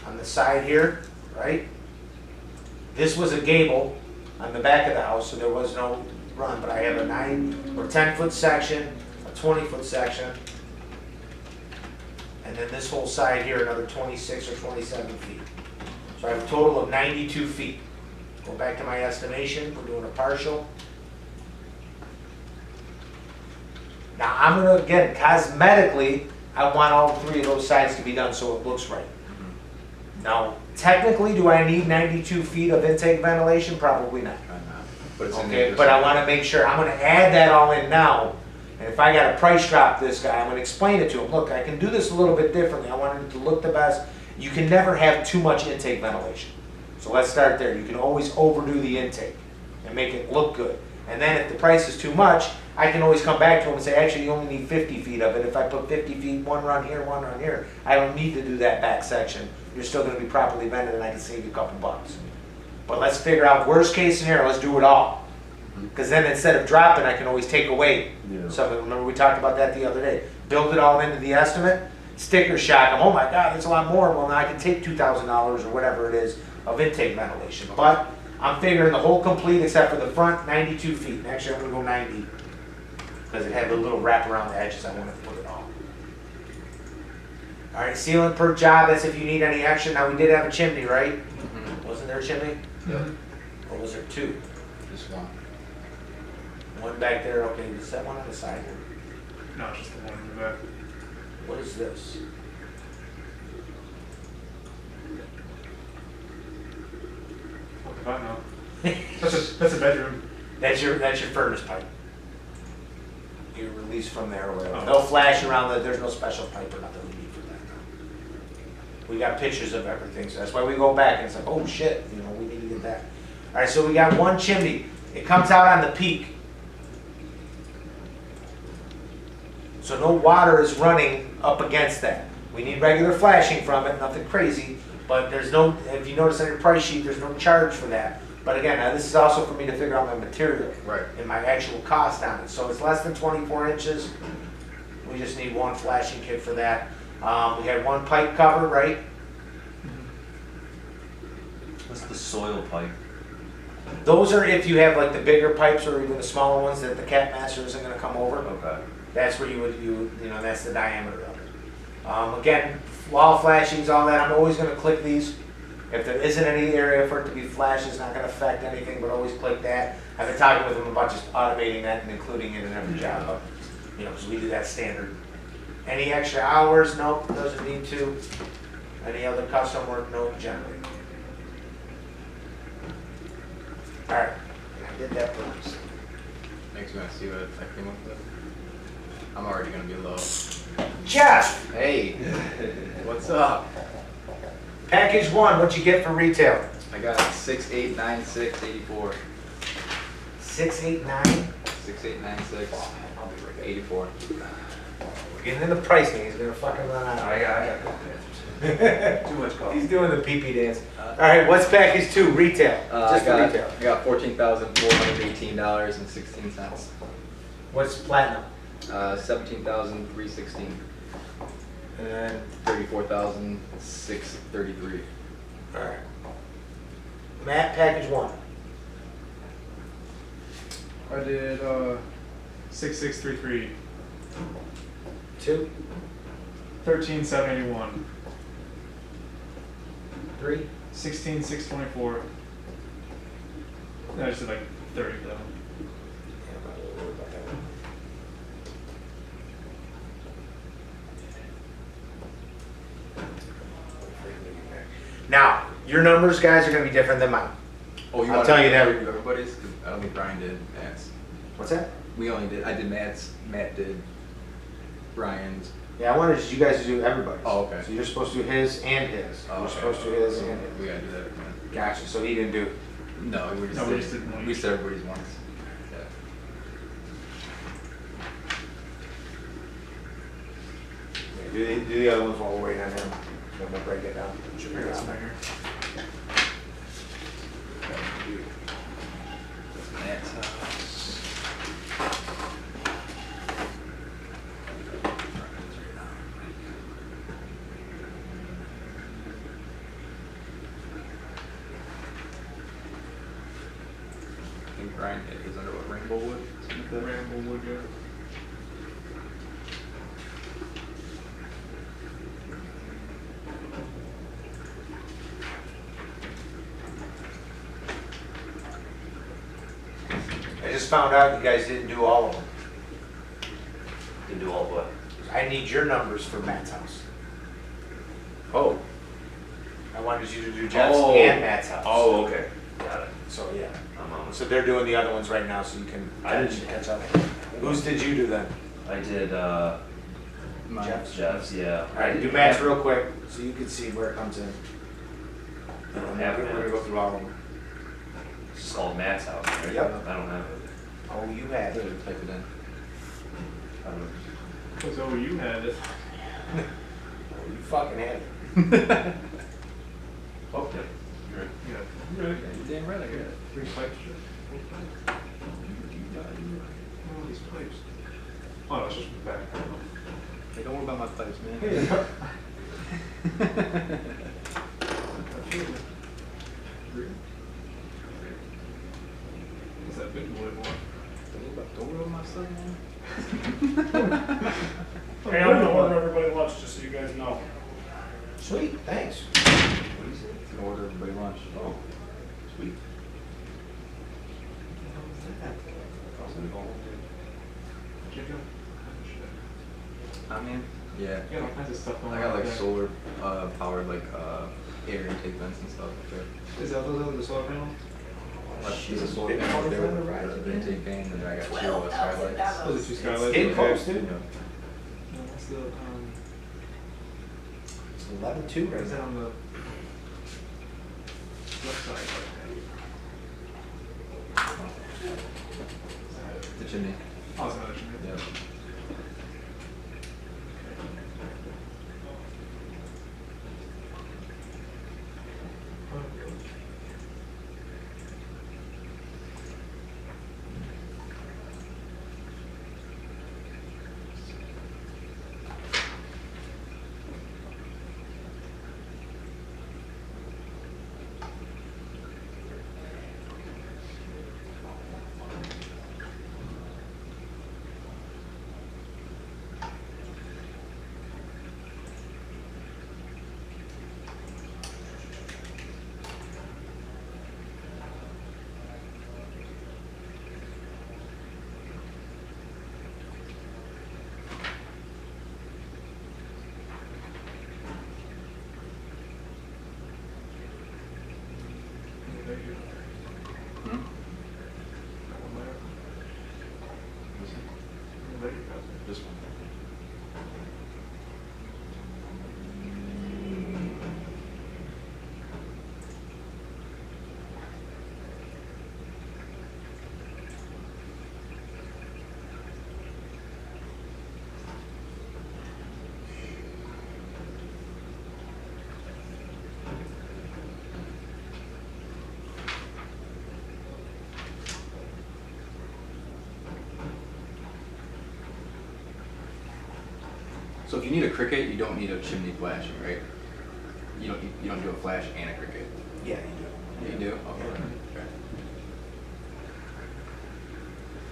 on the side here, right? This was a gable on the back of the house, so there was no run, but I have a 9 or 10-foot section, a 20-foot section, and then this whole side here, another 26 or 27 feet. So I have a total of 92 feet. Go back to my estimation, we're doing a partial. Now I'm gonna, again, cosmetically, I want all 3 of those sides to be done so it looks right. Now, technically, do I need 92 feet of intake ventilation? Probably not. But it's in Okay, there. but I wanna make sure, I'm gonna add that all in now. And if I gotta price drop this guy, I'm gonna explain it to him. Look, I can do this a little bit differently. I want it to look the best. You can never have too much intake ventilation. So let's start there. You can always overdo the intake and make it look good. And then if the price is too much, I can always come back to him and say, actually, you only need 50 feet of it. If I put 50 feet, 1 run here, 1 run here, I don't need to do that back section. You're still gonna be properly vented and I can save you a couple bucks. But let's figure out worst case scenario, let's do it all. Because then instead of dropping, I can always take away something. Remember we talked about that the other day. Build it all into the estimate, sticker shock them, oh my God, it's a lot more. Well, now I can take $2,000 or whatever it is of intake ventilation. But I'm figuring the whole complete except for the front, 92 feet. And actually, I'm gonna go 90 because it had a little wrap around the edges. I want to put it all. All right, sealant per job, that's if you need any extra. Now, we did have a chimney, right? Wasn't there a chimney? Yep. Or was there 2? Just 1. One back there, okay, is that one on the side here? no, it's just the one in the back. What is this? What about now? That's a bedroom. That's your furnace pipe. You release from there or whatever. Oh. They'll flash around that, there's no special pipe or nothing we need for that. We got pictures of everything, so that's why we go back and it's like, oh shit, you know, we need to get that. All right, so we got one chimney. It comes out on the peak. So no water is running up against that. We need regular flashing from it, nothing crazy, but there's no, if you notice on your price sheet, there's no charge for that. But again, now this is also for me to figure out my material. Right. And my actual cost on it. So it's less than 24 inches. We just need one flashing kit for that. We had one pipe cover, right? What's the soil pipe? Those are if you have like the bigger pipes or even the smaller ones that the Cat Master isn't gonna come over. Okay. That's where you know, that's the diameter of it. Again, wall flashings, all that, I'm always gonna click these. If there isn't any area for it to be flashed, it's not gonna affect anything, but always click that. I've been talking with them about just automating that and including it in every job, but, you know, because we do that standard. Any extra hours? Nope, doesn't need to. Any other custom work? No, generally. Alright, I did that first. Makes me want to see what I came up with. I'm already gonna be low. Jeff, Hey, what's up? package one, what'd you get for retail? I got 689684. 689? 6896 I'll be right 84. We're getting into pricing, he's gonna fucking run out. I got that. Too much coffee. He's doing the pee-pee dance. Alright, what's package two, retail? Just for retail. I got $14,418.16. What's platinum? 17,316. And then, 34,633. alright. Matt, package one. I did 6633, Two, 13,781, 3, 16,624. I just did like 30 though. Now, your numbers, guys, are gonna be different than mine. Oh, you I'll want tell you to that. do everybody's? 'Cause I don't think Brian did Matt's. What's that? I did Matt's, Matt did Brian's. Yeah, I wanted you guys to do everybody's. Oh, okay. So you're supposed to do his and his. Oh, You're okay. supposed to do his and his. We gotta do that again. Gotcha, so he didn't do it. No, we just No, we did, just did one. we said everybody's once. Yeah. Yeah, do the other ones while we're waiting on him. Then we'll break it down. I got some right here. Matt's house. I think Brian did his under what, Rainbow Wood? Something like that? Ramble wood, yeah. I just found out you guys didn't do all of them. Can do all what? I need your numbers for Matt's house. Oh. I wanted you to do Jeff's Oh. and Matt's house. Oh, okay. Got it. So, yeah. I'm on it. So they're doing the other ones right now, so you can I didn't- catch up. Whose did you do then? I did, Mine. Jeff's, yeah. All right, do Matt's real quick, so you can see where it comes in. And then we're gonna go through all of them. It's just called Matt's house, right? Yep. I don't have it. Oh, you had it. Type it in. I don't know. Because oh, you had it. Oh, you fucking had it. Oh, yeah. You're right. Yeah. You're damn right I got it. 3 pipes. Oh, these pipes. Oh, no, it's just back. Hey, don't worry about my pipes, man. What's that big boy boy? Don't worry about my stuff, man. Hey, I'm gonna order everybody lunch, just so you guys know. Sweet, thanks. To order everybody lunch. Oh, sweet. Chicken? I mean, yeah. You got all kinds of stuff going on. I got like there. solar powered like air intake vents and stuff up there. Is that those are the solar panels? There's a solar panel up there with the intake fan, and then I got two skylights. Those are two skylights. Getting okay. close, dude. Yeah. No, what's the, It's 11-2 right is that now. on the left side? The chimney. Oh, it's another chimney. Yeah. Hmm? This one. So if you need a cricket, you don't need a chimney flashing, right? You don't do a flash and a cricket. Yeah, you do. You do? Okay. Okay.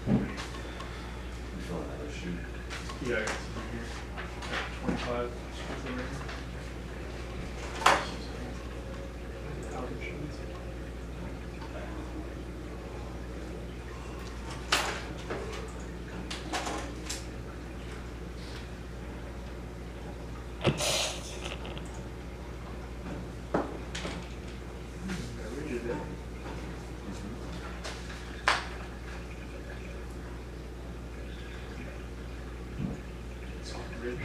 You fill another sheet. Yeah, I got some here. Got 25 strips over here. Thousand sheets. Yeah, we did that. It's on the ridge.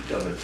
Coming.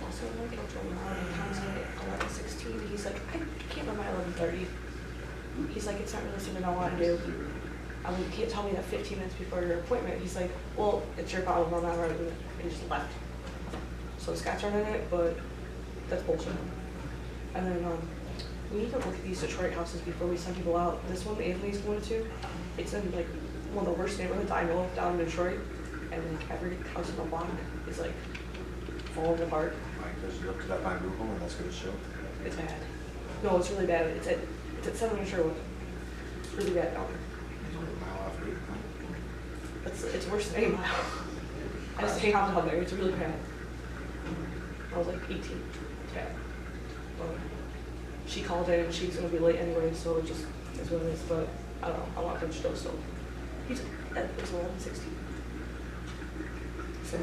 Also, when I told him on Wednesday, 11:16, he's like, I can't run my 11:30. He's like, it's not really something I want to do. I mean, you can't tell me that 15 minutes before your appointment. He's like, well, it's your problem, I'm not running it. And he just left. So this guy's running it, but that's bullshit. And then we need to look at these Detroit houses before we send people out. This one Anthony's going to, it's in like one of the worst neighborhoods I know of down in Detroit. And like every house in the block is like falling apart. Mike, just looked it up on Google and that's gonna show. It's bad. No, it's really bad. It's at 7 in Sherwood. It's really bad down there. It's only a mile off Route. It's worse than 8 Mile. I just hang out down there. It's really bad. I was like 18. It's bad. But she called in and she's gonna be late anyway, so it just is what it is. But I don't know. I want French toast, so he's at 11:60. So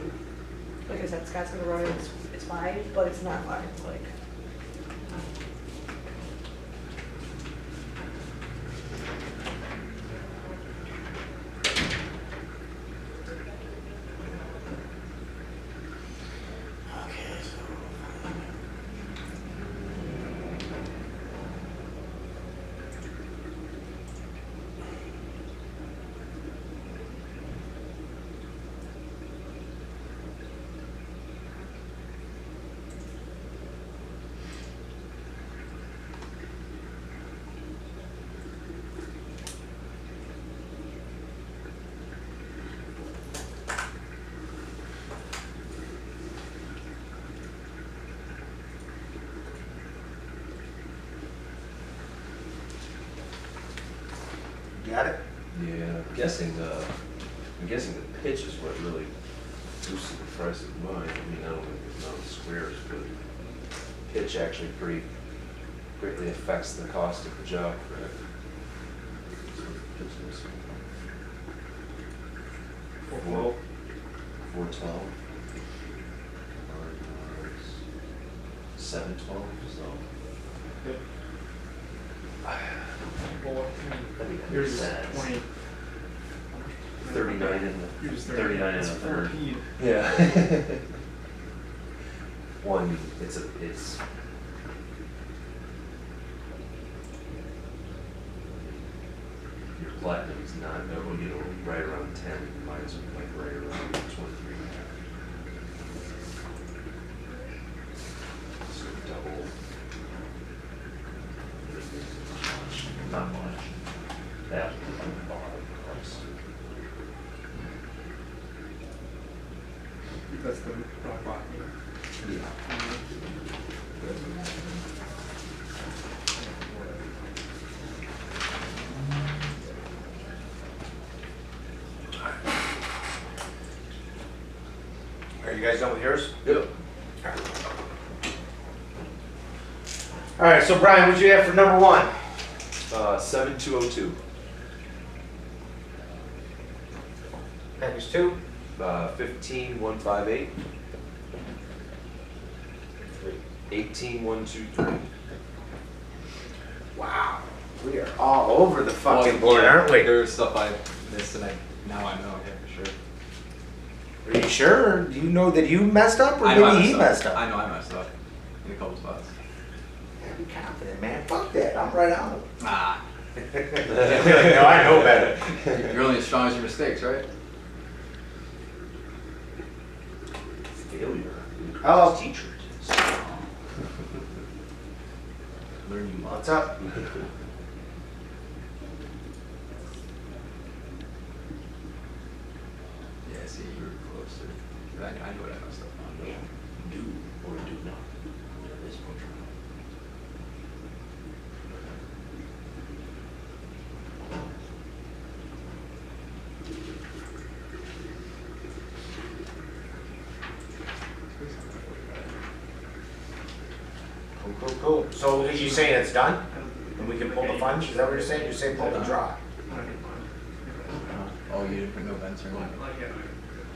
like I said, Scott's gonna run it. It's fine, but it's not fine. Like. Got it? Yeah, I'm guessing the pitch is what really boosted the price of mine. I mean, I don't know the squares, but pitch actually pretty greatly affects the cost of the job, correct? Business. 412. 412. 712, so. Yep. I Well, think that yours makes is sense. 20. 39 in the, Yours is 39 and a It's third. 14. Yeah. One, it's. Your platinum's not, you know, right around 10, mine's like right around 23 and a half. So double. Not much. That would be like the bottom price. That's the rock bottom. Yeah. Are you guys done with yours? Yep. All right, so Brian, what'd you have for number one? 7202. Package two? 15158. 18123. Wow, we are all over the fucking Well, board, yeah, aren't we? There's stuff I missed and now I know, yeah, for sure. Are you sure? Do you know that you messed up or I know I maybe he messed up? I know I messed up in a couple spots. Yeah, be confident, man. Fuck that. I'm right on it. Ah, No, I know better. you're only as strong as your mistakes, right? Failure. Hello. Teacher. Learn you What's up? Yeah, see, you were closer. I know what I messed up on. Do or do not. This motion. Cool. So are you saying it's done? And we can pull the funds? Is that what you're saying? You're saying pull the draw? Oh, you didn't put no vents or anything?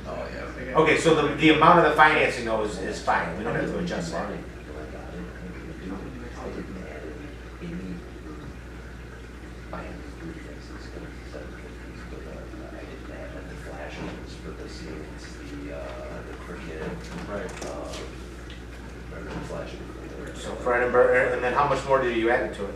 Oh, yeah. Okay, so the amount of the financing though is fine. We don't have to adjust that. Right. So Fred and Bert, and then how much more did you add to it?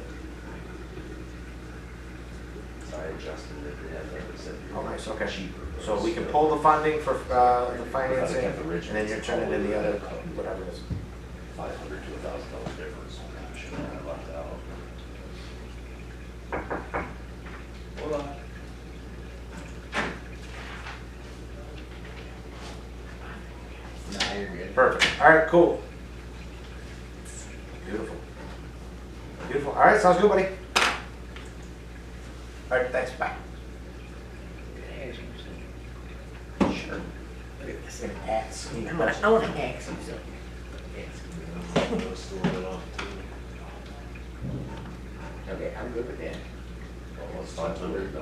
So I adjusted it, yeah, like I said. Oh, nice, okay. Cheaper. So we can pull the funding for the financing, and then you're turning in the other, whatever it is. $500 to $1,000 difference. Should have left out. Hold on. Nah, you're good. Perfect. All right, cool. Beautiful. Beautiful. All right, sounds good, buddy. All right, thanks. Bye. Sure. Look at this thing. Ask me. I want to ask you something. Okay, I'm good with that. Almost 500.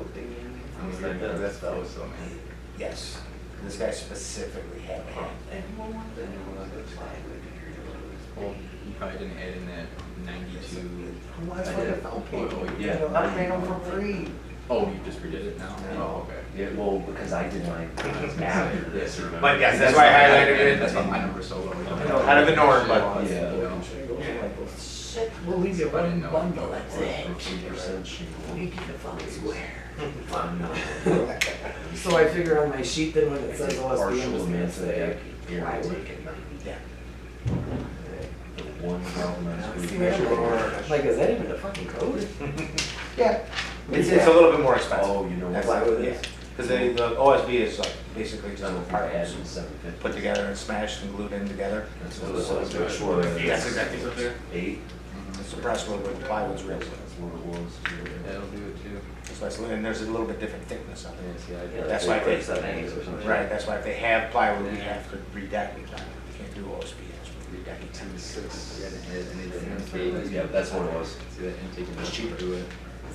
That's close though, man. Yes. This guy specifically had a hand. Well, you probably didn't add in that 92. Well, that's I what I did. felt. Oh, yeah. I paid him for free. Oh, you just redid it now? Yeah. Oh, okay. Yeah, well, because I did mine after this, remember? But yes, that's why I highlighted it. That's why my number's so low. Out of the norm, but- Yeah. You know. Shit, we'll leave you I didn't know. one bundle, that's it. 15% shingle. You get a fucking square. So I figure on my sheet then when it says OSB, I'm Partial just gonna amount of say. air plywood. intake at 90. Yeah. The one galvanized See, roof I'm measure. like, like, is that even a fucking code? Yeah. It's a little bit more expensive. Oh, you know That's what? Plywood yeah. is. Because the OSB is like basically just Done a with part add of in 750. put together and smashed and glued in together. That's what it was, make sure. That's exactly what 8. I'm surprised with plywood's real. That's what it was. That'll do it too. So and there's a little bit different thickness of it. Yeah, That's like why they- 37 or something. Right, that's why if they have plywood, we have to redeck it. We can't do OSB, it's redeck it. 10-6. Yeah, it needs an intake. Yeah, that's what it was. See that intake and It's cheaper. do it.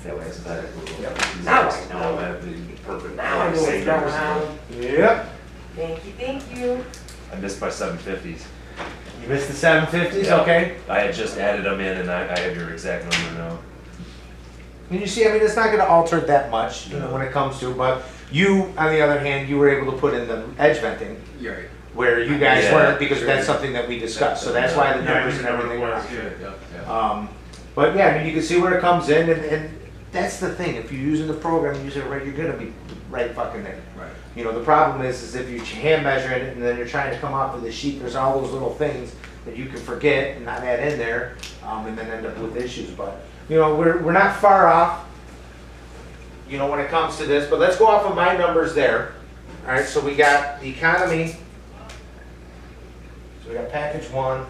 That way it's better. Yep. Now I know. Now I have the perfect. Now I know what's same going numbers. on. Yep. Thank you. I missed my 750s. You missed the 750s, Yeah. okay? I had just added them in and I have your exact number now. And you see, I mean, it's not gonna alter it that much, you know, when it comes to, but you, on the other hand, you were able to put in the edge venting, You're right. where you guys Yeah, weren't, because sure. that's something that we discussed, so that's why the Yeah, numbers and you know what it everything are. was, yeah. Yep, yeah. But yeah, I mean, you can see where it comes in, and that's the thing, if you're using the program, use it right, you're gonna be right fucking there. Right. You know, the problem is if you're hand measuring it and then you're trying to come off with a sheet, there's all those little things that you can forget and not add in there, and then end up with issues, but, you know, we're not far off, you know, when it comes to this, but let's go off of my numbers there. All right, so we got the economy, so we got package 1.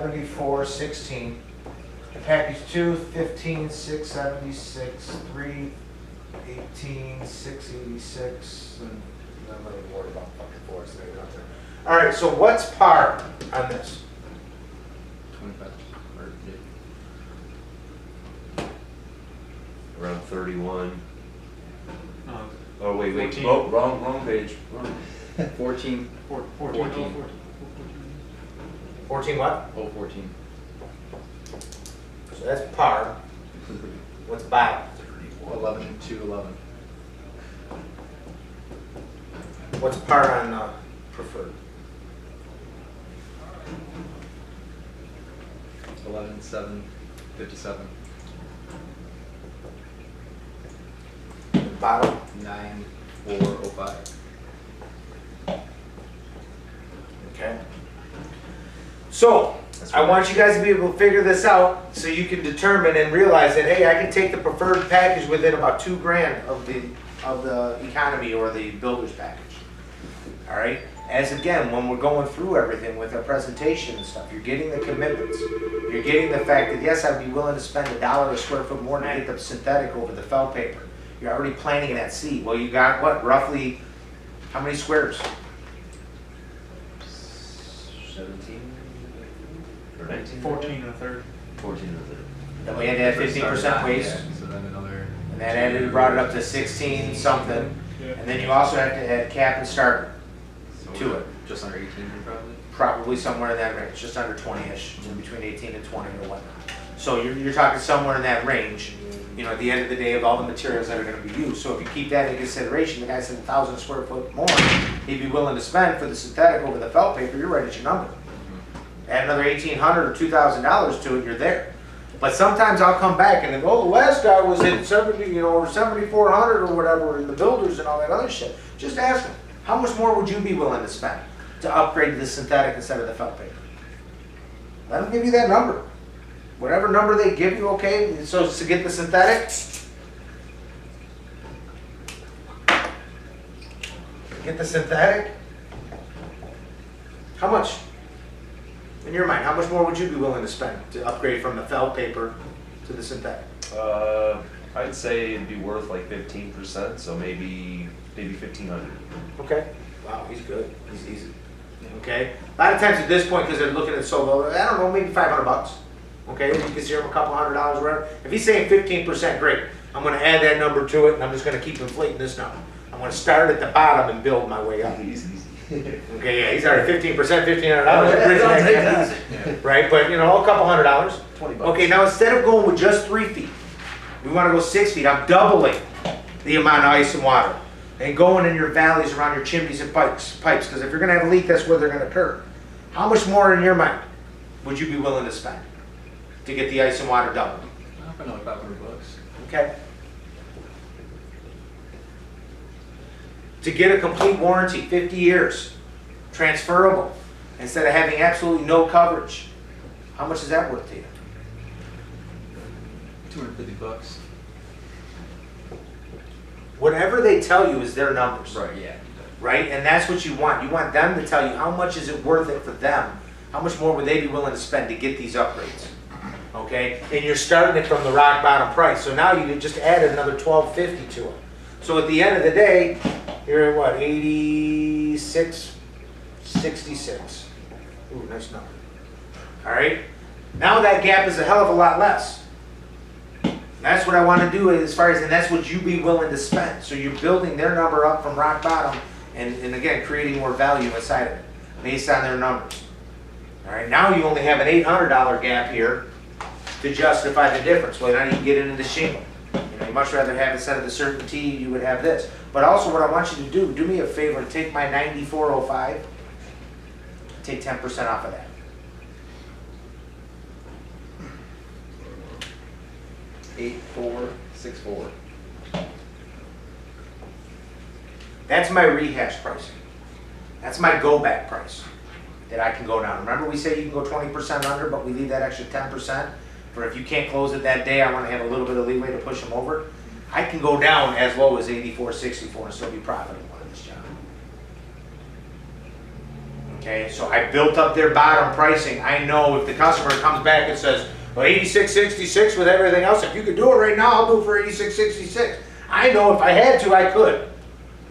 74.16. Package 2, 15,676, 3, 18,686, and I'm not even worried about fucking 4, so they're not there. All right, so what's par on this? 25. Or, Around 31. Uh, Oh, wait, 14. oh, wrong page. Wrong. 14. 14. 14. 14 what? Oh, 14. So that's par. What's bottom? 11 to 11. What's par on preferred? 11, 7, 57. Bottom? 9, 4, 05. Okay. So, I want you guys to be able to figure this out so you can determine and realize that, hey, I can take the preferred package within about $2,000 of the economy or the builder's package. All right? As again, when we're going through everything with our presentation and stuff, you're getting the commitments. You're getting the fact that, yes, I'd be willing to spend $1 a square foot more to get the synthetic over the felt paper. You're already planting that seed. Well, you got what, roughly, how many squares? 17 or 19? 14 and a third. 14 and a third. Then we had to add 15% waste. Yeah, so then another. And that added, brought it up to 16 something. Yeah. And then you also have to add cap and starter, So to we're it. Just under 18 here probably. probably somewhere in that range, just under 20-ish, between 18 and 20 or whatnot. So you're talking somewhere in that range, you know, at the end of the day of all the materials that are gonna be used. So if you keep that in consideration, the guy said 1,000 square foot more, he'd be willing to spend for the synthetic over the felt paper, you're right at your number. Add another $1,800 or $2,000 to it, you're there. But sometimes I'll come back and then, oh, the last guy was at 70, you know, or 7,400 or whatever, in the builders and all that other shit. Just ask them, how much more would you be willing to spend to upgrade to the synthetic instead of the felt paper? Let them give you that number. Whatever number they give you, okay, so to get the synthetic, how much? In your mind, how much more would you be willing to spend to upgrade from the felt paper to the synthetic? I'd say it'd be worth like 15%, so maybe 1,500. Okay. Wow, he's good. He's easy. Okay. A lot of times at this point, because they're looking at so low, I don't know, maybe $500. Okay, you can see him a couple $100 or whatever. If he's saying 15%, great. I'm going to add that number to it, and I'm just going to keep inflating this number. I'm going to start at the bottom and build my way up. Okay, yeah, he's already 15%, $1,500. Right, but you know, a couple $100. $20. Okay, now instead of going with just 3 feet, we want to go 6 feet. I'm doubling the amount of ice and water, and going in your valleys around your chimneys and pipes. Because if you're going to have a leak, that's where they're going to occur. How much more in your mind would you be willing to spend to get the ice and water doubled? For another $500. Okay. To get a complete warranty, 50 years, transferable, instead of having absolutely no coverage. How much is that worth to you? $250. Whatever they tell you is their numbers. Right, yeah. Right? And that's what you want. You want them to tell you how much is it worth it for them. How much more would they be willing to spend to get these upgrades? okay? And you're starting it from the rock bottom price, so now you could just add another $12.50 to it. So at the end of the day, you're at what, 86.66. Ooh, nice number. All right, now that gap is a hell of a lot less. That's what I want to do as far as, and that's what you'd be willing to spend. So you're building their number up from rock bottom and again, creating more value inside of it based on their numbers. All right, now you only have an $800 gap here to justify the difference. Well, now you can get into the shingle. You know, you much rather have, instead of the certainty, you would have this. But also what I want you to do me a favor and take my 9405, take 10% off of that. $8,464. That's my rehash pricing. That's my go back price that I can go down. Remember we say you can go 20% under, but we leave that extra 10% for if you can't close it that day, I want to have a little bit of leeway to push them over. I can go down as low as 84.64 and still be profitable on this job. Okay, so I built up their bottom pricing. I know if the customer comes back and says, well, 86.66 with everything else, if you could do it right now, I'll do it for 86.66. I know if I had to, I could.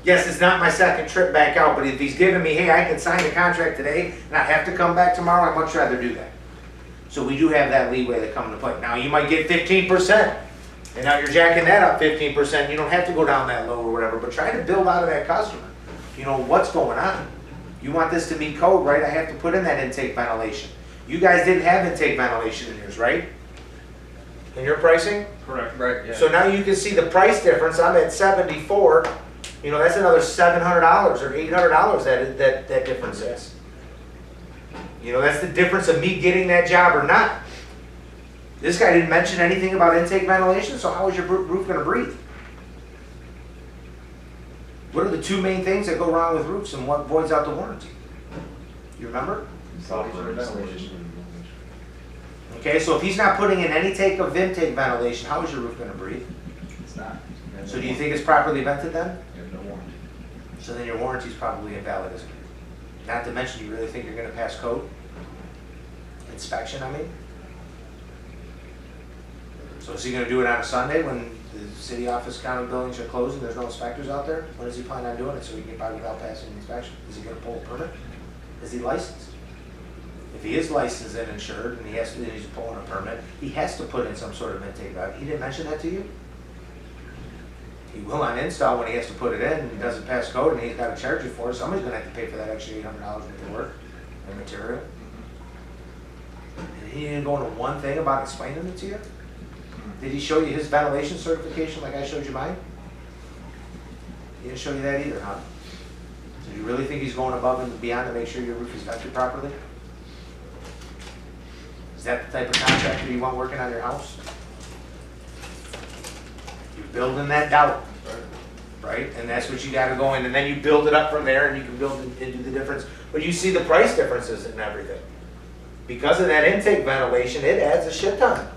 Yes, it's not my second trip back out, but if he's giving me, hey, I can sign the contract today and I have to come back tomorrow, I'd much rather do that. So we do have that leeway that come into play. Now you might get 15%, and now you're jacking that up 15%. You don't have to go down that low or whatever, but try to build out of that customer. You know, what's going on? You want this to meet code, right? I have to put in that intake ventilation. You guys didn't have intake ventilation in yours, right? In your pricing? Correct. Right, yeah. So now you can see the price difference. I'm at 74. You know, that's another $700 or $800 that difference is. You know, that's the difference of me getting that job or not. This guy didn't mention anything about intake ventilation, so how is your roof going to breathe? What are the two main things that go wrong with roofs and what voids out the warranty? You remember? Okay, so if he's not putting in any take of intake ventilation, how is your roof going to breathe? It's not. So do you think it's properly vented then? You have no warranty. So then your warranty is probably invalid, isn't it? Not to mention, you really think you're going to pass code? Inspection, I mean? So is he going to do it on a Sunday when the city office county buildings are closed and there's no inspectors out there? When does he plan on doing it so he can get by without passing the inspection? Is he going to pull a permit? Is he licensed? If he is licensed and insured and he's pulling a permit, he has to put in some sort of intake valve. He didn't mention that to you? He will on install when he has to put it in and he doesn't pass code and he's got to charge you for it. Somebody's going to have to pay for that extra $800 worth of work and material. And he didn't go into one thing about explaining it to you? Did he show you his ventilation certification like I showed you mine? He didn't show you that either, huh? So you really think he's going above and beyond to make sure your roof is vented properly? Is that the type of contractor you want working on your house? You're building that doubt, right? And that's what you gotta go in, and then you build it up from there and you can build it into the difference. But you see the price differences and everything. Because of that intake ventilation, it adds a shit ton.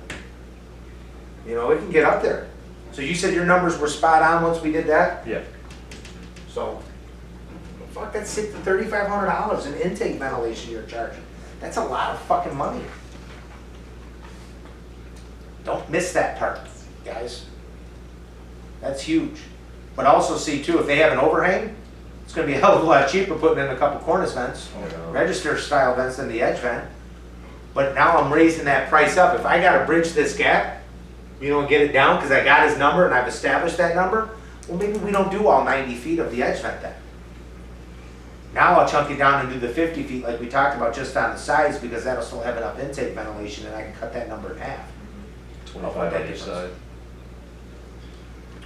You know, it can get up there. So you said your numbers were spot on once we did that? Yeah. So, fuck, that's $3,500 in intake ventilation you're charging. That's a lot of fucking money. Don't miss that part, guys. That's huge. But also see too, if they have an overhang, it's gonna be a hell of a lot cheaper putting in a couple cornice vents, register style vents than the edge vent. But now I'm raising that price up. If I gotta bridge this gap, you know, and get it down because I got his number and I've established that number, well, maybe we don't do all 90 feet of the edge vent then. Now I'll chunk it down and do the 50 feet like we talked about just on the sides because that'll still have enough intake ventilation and I can cut that number in half. 25 on each side.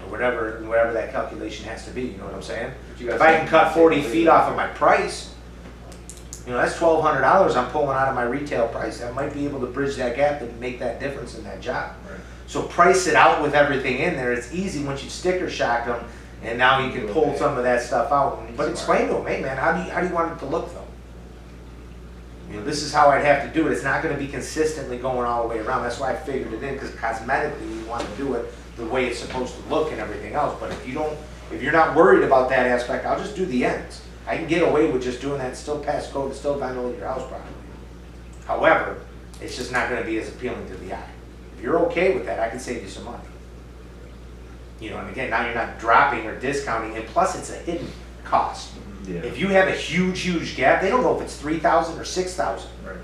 Or whatever that calculation has to be, you know what I'm saying? But you guys If I can cut can't 40 say feet off of my price, you know, that's $1,200 I'm pulling out of my retail price. I might be able to bridge that gap and make that difference in that job. Right. So price it out with everything in there. It's easy once you sticker shock them, and now you can pull some of that stuff out. But explain to them, hey man, how do you want it to look though? You know, this is how I'd have to do it. It's not going to be consistently going all the way around. That's why I figured it in, because cosmetically we want to do it the way it's supposed to look and everything else. But if you're not worried about that aspect, I'll just do the ends. I can get away with just doing that and still pass code and still ventilate your house properly. However, It's just not gonna be as appealing to the eye. If you're okay with that, I can save you some money. You know, and again, now you're not dropping or discounting, and plus it's a hidden cost. Yeah. If you have a huge gap, they don't know if it's 3,000 or 6,000. Right.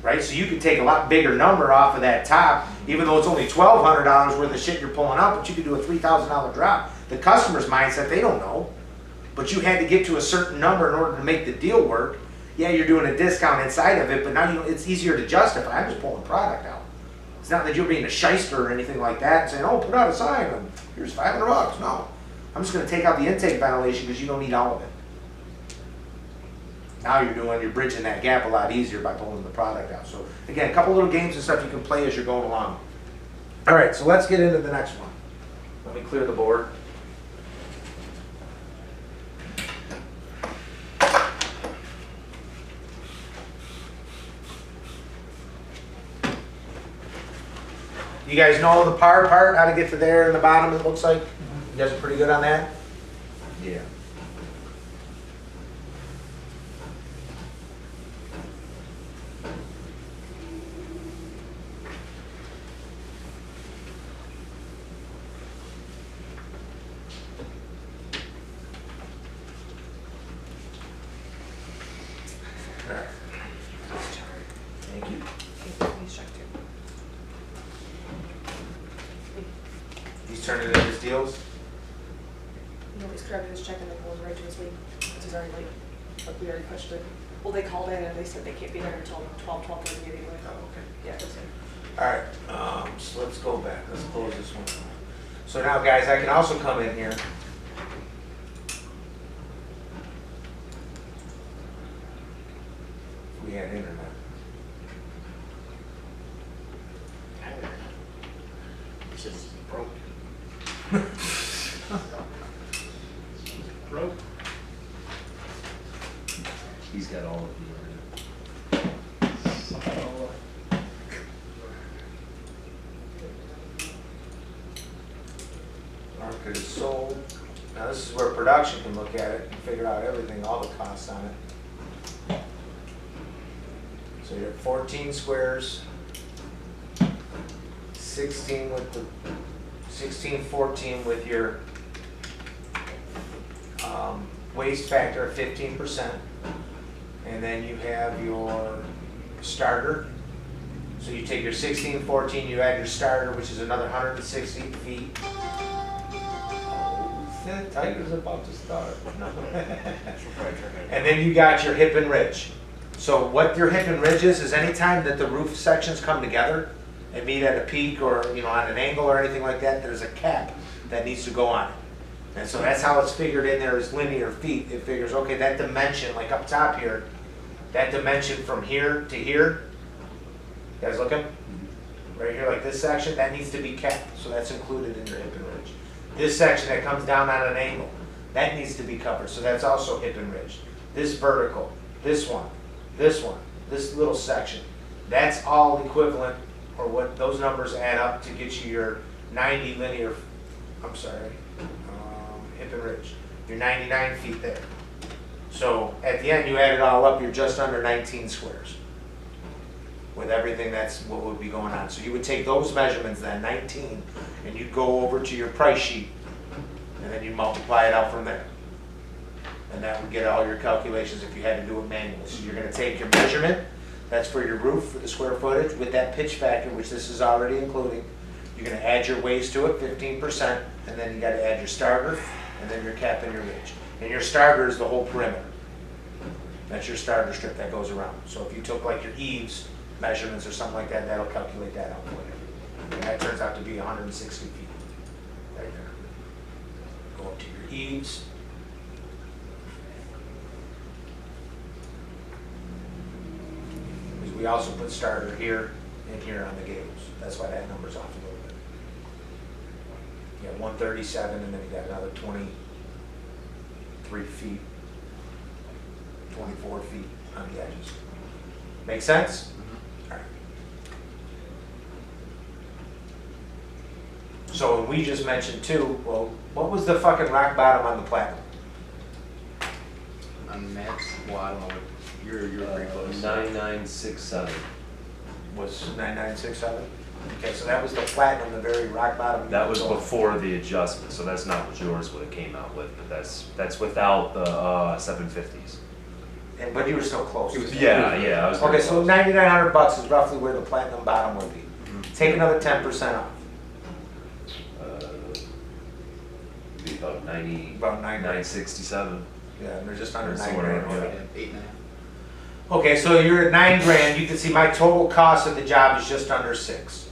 Right? So you could take a lot bigger number off of that top, even though it's only $1,200 worth of shit you're pulling out, but you could do a $3,000 drop. The customer's mindset, they don't know. But you had to get to a certain number in order to make the deal work. Yeah, you're doing a discount inside of it, but now it's easier to justify. I'm just pulling product out. It's not that you're being a shyster or anything like that and saying, oh, put out a sign and here's $500. No. I'm just going to take out the intake ventilation because you don't need all of it. Now you're bridging that gap a lot easier by pulling the product out. So again, a couple little games and stuff you can play as you're going along. All right, so let's get into the next one. Let me clear the board. You guys know the par part, how to get to there in the bottom, it looks like? You guys are pretty good on that? Yeah. All right. Thank you. He's turning in his deals? No, he's grabbing his check and then going right to his league, which is already late, like we already pushed it. Well, they called in and they said they can't be there until 12:30 anyway. Oh, okay. Yeah, that's it. All right, so let's go back, let's close this one. So now, guys, I can also come in here. If we had internet. It's just broke. Broke. He's got all of the, Market is sold. Now this is where production can look at it and figure out everything, all the costs on it. So you're at 14 squares, 16 with the 14 with your waste factor of 15%, and then you have your starter. So you take your 16, 14, you add your starter, which is another 160 feet. The tiger's about to start. And then you got your hip and ridge. So what your hip and ridge is anytime that the roof sections come together and meet at a peak or on an angle or anything like that, there's a cap that needs to go on it. And so that's how it's figured in there as linear feet. It figures, okay, that dimension, like up top here, that dimension from here to here, you guys looking? Right here, like this section, that needs to be capped. So that's included in your hip and ridge. This section that comes down on an angle, that needs to be covered, so that's also hip and ridge. This vertical, this one, this little section, that's all equivalent, or what those numbers add up to get you your 90 linear, hip and ridge. You're 99 feet there. So at the end, you add it all up, you're just under 19 squares. With everything that's what would be going on. So you would take those measurements then, 19, and you'd go over to your price sheet, and then you multiply it out from there. And that would get all your calculations if you had to do it manually. So you're gonna take your measurement, that's for your roof, for the square footage, with that pitch factor, which this is already including. You're gonna add your waste to it, 15%, and then you gotta add your starter, and then your cap and your ridge. And your starter is the whole perimeter. That's your starter strip that goes around. So if you took like your eaves measurements or something like that, that'll calculate that out for you. And that turns out to be 160 feet. Right there. Go up to your eaves. Because we also put starter here and here on the gables. That's why that number's off a little bit. You got 137 and then you got another 23 feet, 24 feet on the edges. Make sense? All right. So when we just mentioned too, well, what was the fucking rock bottom on the platinum? On Matt's, well, I don't know, you're pretty close. 9967. Was 9967? Okay, so that was the platinum, the very rock bottom. That was before the adjustment, so that's not what yours would have came out with, but that's without the 750s. But you were still close. Yeah, I was. very Okay, so close. $9,900 is roughly where the platinum bottom would be. Mhm. Take another 10% off, Be about 90, about 9 grand. 967. Yeah, and they're just under 9 Somewhere grand. around yeah. there. 8 and a half. Okay, so you're at 9 grand, you can see my total cost of the job is just under 6.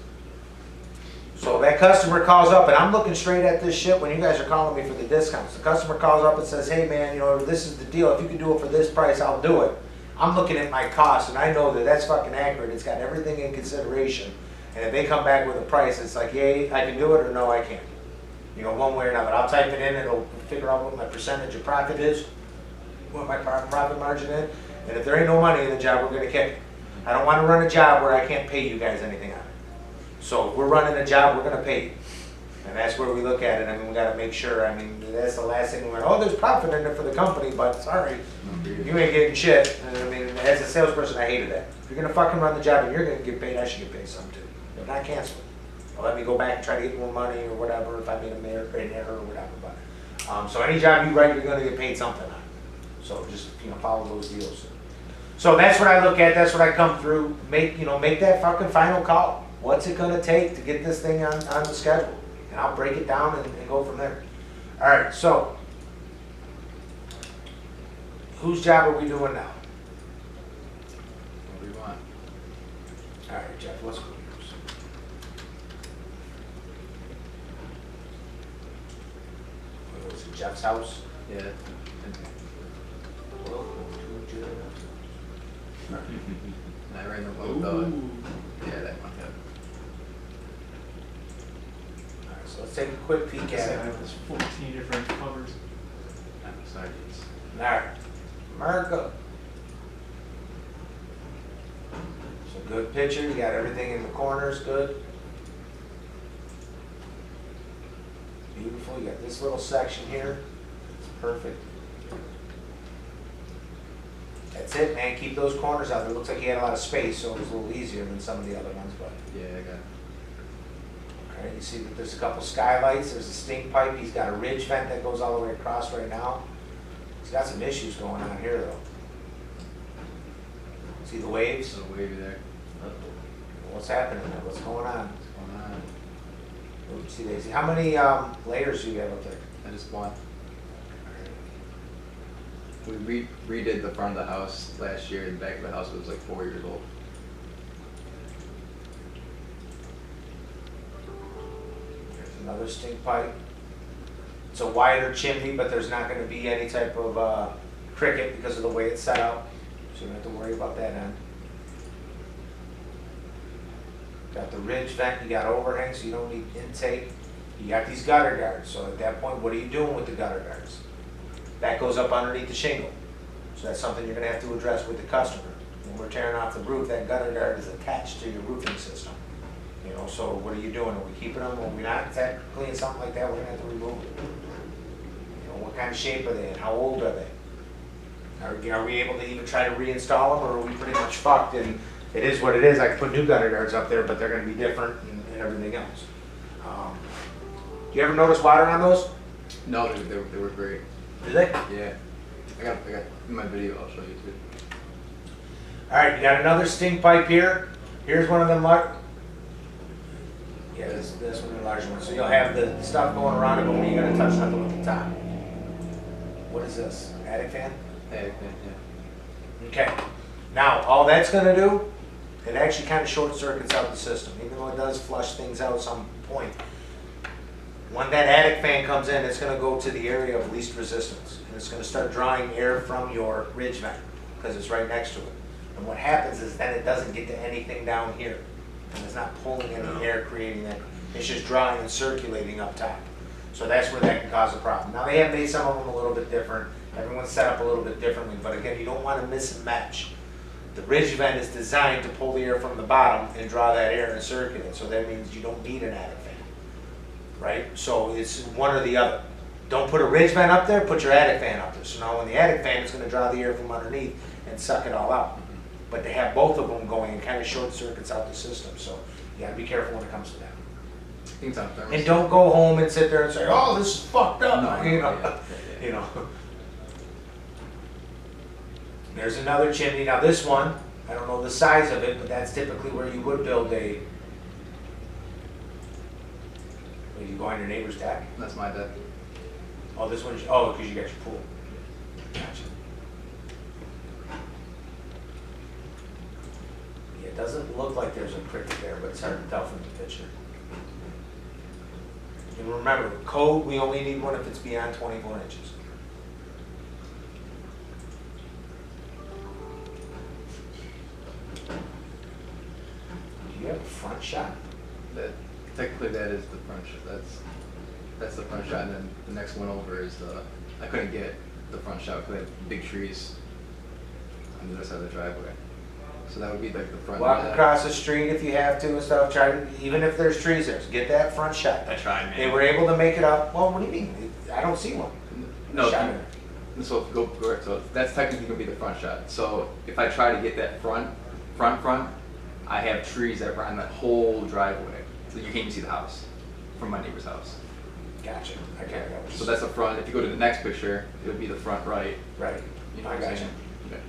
So that customer calls up, and I'm looking straight at this shit when you guys are calling me for the discounts. The customer calls up and says, hey man, you know, this is the deal, if you can do it for this price, I'll do it. I'm looking at my cost, and I know that that's fucking accurate, it's got everything in consideration. And if they come back with a price, it's like, yay, I can do it, or no, I can't. You know, one way or another. I'll type it in, it'll figure out what my percentage of profit is, what my profit margin is. And if there ain't no money in the job, we're gonna kick it. I don't wanna run a job where I can't pay you guys anything on it. So if we're running a job, we're gonna pay you. And that's where we look at it. I mean, we gotta make sure, I mean, that's the last thing we went, oh, there's profit in it for the company, but sorry, you ain't getting shit. And I mean, as a salesperson, I hated that. If you're gonna fucking run the job and you're gonna get paid, I should get paid some too. But not cancel it. Or let me go back and try to get more money or whatever, if I made an error or whatever. But, so any job you write, you're gonna get paid something on. So just, you know, follow those deals. So that's what I look at, that's what I come through, make that fucking final call. What's it gonna take to get this thing on the schedule? And I'll break it down and go from there. All right, so whose job are we doing now? What do you want? All right, Jeff, let's go yours. What was it, Jeff's house? Yeah. Welcome to Jeff. I ran the one with yeah, that one. All right, so let's take a quick peek Yes, I at it. have this 14 different colors. Sergeants. All right, Marco. So good picture, you got everything in the corners, good. Beautiful, you got this little section here, it's perfect. That's it, man, keep those corners out, it looks like you had a lot of space, so it was a little easier than some of the other ones, but. Yeah, I got it. Okay, you see that there's a couple skylights, there's a stink pipe, he's got a ridge vent that goes all the way across right now. He's got some issues going on here though. See the waves? So wavy there. What's happening there? What's going on? What's going on? Oopsie daisy. How many layers do you have up there? I just want. We redid the front of the house last year. The back of the house was like 4 years old. There's another stink pipe. It's a wider chimney, but there's not going to be any type of cricket because of the way it's set up. So you don't have to worry about that end. Got the ridge vent, you got overhang, so you don't need intake. You got these gutter guards, so at that point, what are you doing with the gutter guards? That goes up underneath the shingle. So that's something you're gonna have to address with the customer. When we're tearing off the roof, that gutter guard is attached to your roofing system. You know, so what are you doing? Are we keeping them? Are we not? Technically, in something like that, we're gonna have to remove it. You know, what kind of shape are they in? How old are they? Are we able to even try to reinstall them, or are we pretty much fucked? And it is what it is. I can put new gutter guards up there, but they're gonna be different and everything else. Do you ever notice water on those? No, they were great. Do they? Yeah. I got in my video. I'll show you too. All right, you got another stink pipe here. Here's one of them large. Yeah, this one is the larger one. So you'll have the stuff going around it, but when you're gonna touch nothing with the top. What is this? Attic fan? Yeah. Yeah. Okay. Now, all that's gonna do, it actually kind of short circuits out the system, even though it does flush things out at some point. When that attic fan comes in, it's gonna go to the area of least resistance, and it's gonna start drawing air from your ridge vent, because it's right next to it. And what happens is then it doesn't get to anything down here, and it's not pulling any air, creating that, it's just drawing and circulating up top. So that's where that can cause a problem. Now, they have made some of them a little bit different, everyone's set up a little bit differently, but again, you don't wanna miss and match. The ridge vent is designed to pull the air from the bottom and draw that air and circulate, so that means you don't need an attic fan. Right? So it's one or the other. Don't put a ridge vent up there, put your attic fan up there. So now when the attic fan is going to draw the air from underneath and suck it all out. but to have both of them going, it kind of short circuits out the system, so you gotta be careful when it comes to that. I think it's on thermostat. And don't go home and sit there and say, oh, this is fucked up, No, you know, yeah. you know. There's another chimney, now this one, I don't know the size of it, but that's typically where you would build a, where you go on your neighbor's deck. That's my deck. Oh, this one's, oh, because you got your pool. Gotcha. Yeah, it doesn't look like there's a cricket there, but it's hard to tell from the picture. And remember, code, we only need one if it's beyond 24 inches. Do you have a front shot? That technically that is the front shot. That's the front shot, and then the next one over is the. I couldn't get the front shot because I had big trees on the other side of the driveway. So that would be like the front. Walk across the street if you have to and stuff, try to, even if there's trees there, get that front shot. I tried, man. They were able to make it up, well, what do you mean? I don't see one. No. Shot it. So go. So that's technically gonna be the front shot. So if I try to get that front, I have trees that run that whole driveway, so you can't even see the house from my neighbor's house. Gotcha, okay, that was. So that's the front. If you go to the next picture, it would be the front right. Right, You know I what I'm gotcha. saying? Okay.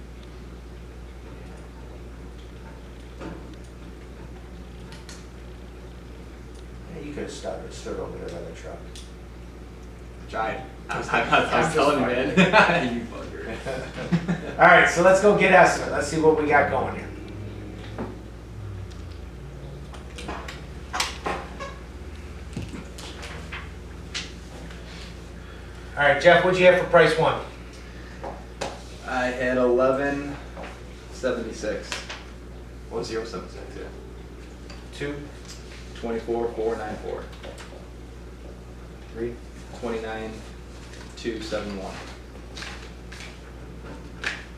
Yeah, you could have stood over there by the truck. Tried. I was telling you, man. You bugger. All right, so let's go get estimate, let's see what we got going here. All right, Jeff, what'd you have for price one? I had 1176. 1076, yeah. 2, 24494. 3, 29271.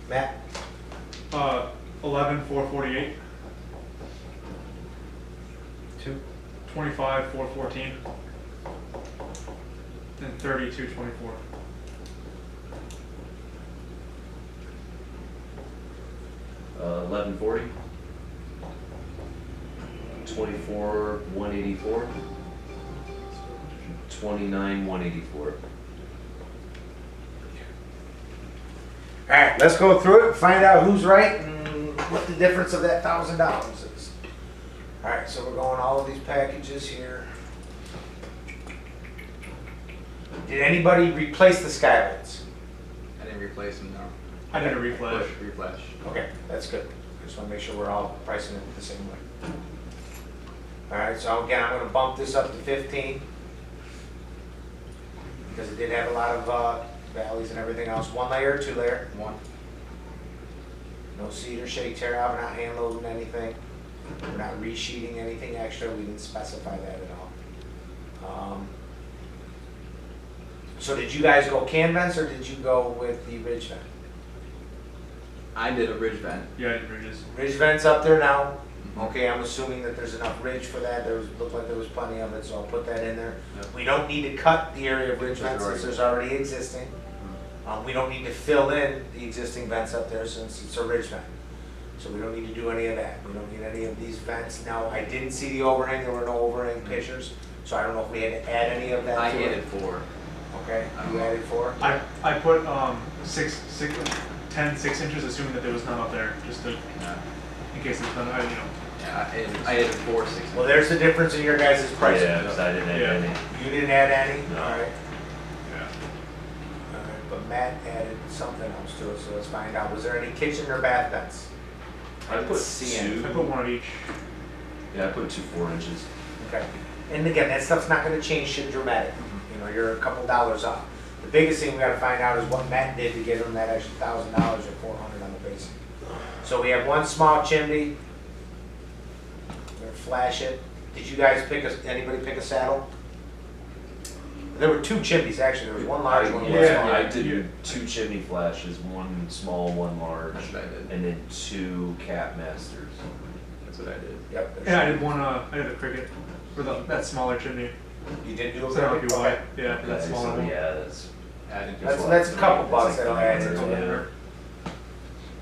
Matt, 11,448, 2, 25,414, and 32,24. $11.40. 24,184. 29,184. all right, let's go through it and find out who's right and what the difference of that $1,000 is. All right, so we're going all of these packages here. Did anybody replace the skylights? I didn't replace them, no. I did a reflash. Reflash. Okay, that's good. Just want to make sure we're all pricing it the same way. All right, so again, I'm going to bump this up to 15 because it did have a lot of valleys and everything else. 1 layer or 2 layer? One. No seat or shake tear out. We're not hand loading anything. We're not resheeting anything extra. We didn't specify that at all. So did you guys go can vents or did you go with the ridge vent? I did a ridge vent. Yeah, in bridges. Ridge vent's up there now. Okay, I'm assuming that there's enough ridge for that. Looked like there was plenty of it, so I'll put that in there. Yep. We don't need to cut the area of ridge vents since there's already existing. We don't need to fill in the existing vents up there since it's a ridge vent. So we don't need to do any of that. We don't need any of these vents. Now, I didn't see the overhang. There were no overhang pictures, so I don't know if we had to add any of that I to it. added 4. Okay, you added 4? I put 10 6-inches, assuming that there was none up there, just to, in case there's none. Yeah, I added 4 6. Well, there's the difference in your guys' pricing. Yeah, because I didn't add Yeah. any. You didn't add any? No. All right. Yeah. All right, but Matt added something else to it, so let's find out. Was there any kitchen or bath vents? I put see any. two. I put one of each. Yeah, I put 2 4-inches. Okay. And again, that stuff's not gonna change shit dramatic. You know, you're a couple dollars off. The biggest thing we gotta find out is what Matt did to get him that extra $1,000 or $400 on the basement. So we have one small chimney. We're gonna flash it. Did you guys anybody pick a saddle? There were 2 chimneys, actually. There was one large one, one Yeah, small. I did 2 chimney flashes, 1 small, 1 large, That's what I did. and then 2 cap masters. That's what I did. Yep. there's And I two. did one. I did a cricket for that smaller chimney. You did do a So that would be why. Okay. Yeah, for that Okay, smaller so one. yeah, that's. I didn't do That's 4. that's a couple bucks That's that'll like add to $500, it. yeah.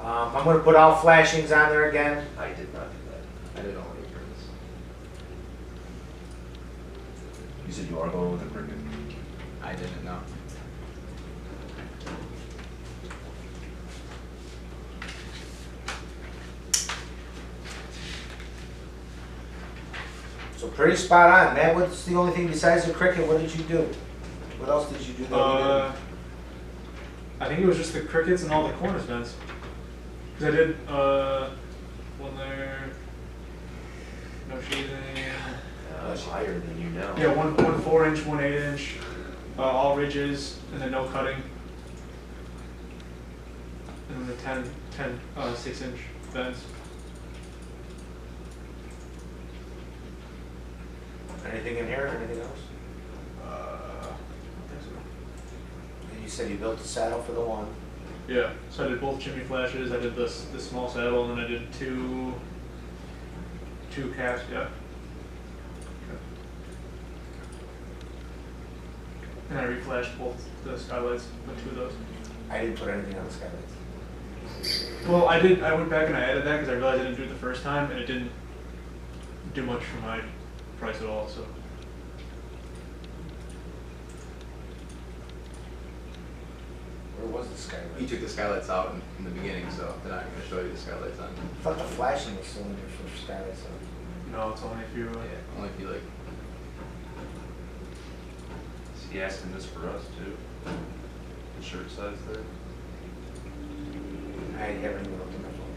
I'm gonna put all flashings on there again. I did not do that. I did all aprons. You said you are going with the Cricut? I didn't know. So pretty spot on. Matt, what's the only thing besides the Cricut, what did you do? What else did you do that we didn't? I think it was just the crickets and all the cornice vents. Cause I did, one there, no sheathing. It's higher than you now. Yeah, one 4-inch, one 8-inch, all ridges, and then no cutting. And then the 10 6-inch vents. Anything in here, or anything else? And you said you built the saddle for the one. Yeah, so I did both chimney flashes, I did this small saddle, and then I did two caps, yeah. And I reflashed both the skylights with 2 of those. I didn't put anything on the skylights. Well, I went back and I added that because I realized I didn't do it the first time, and it didn't do much for my price at all, so. Where was the skylight? You took the skylights out in the beginning, so they're not gonna show you the skylights on. I thought the flashing was still in there for skylights. No, it's only if you, Yeah, only if you like. Is he asking this for us too? The shirt size there? I haven't even looked at my phone.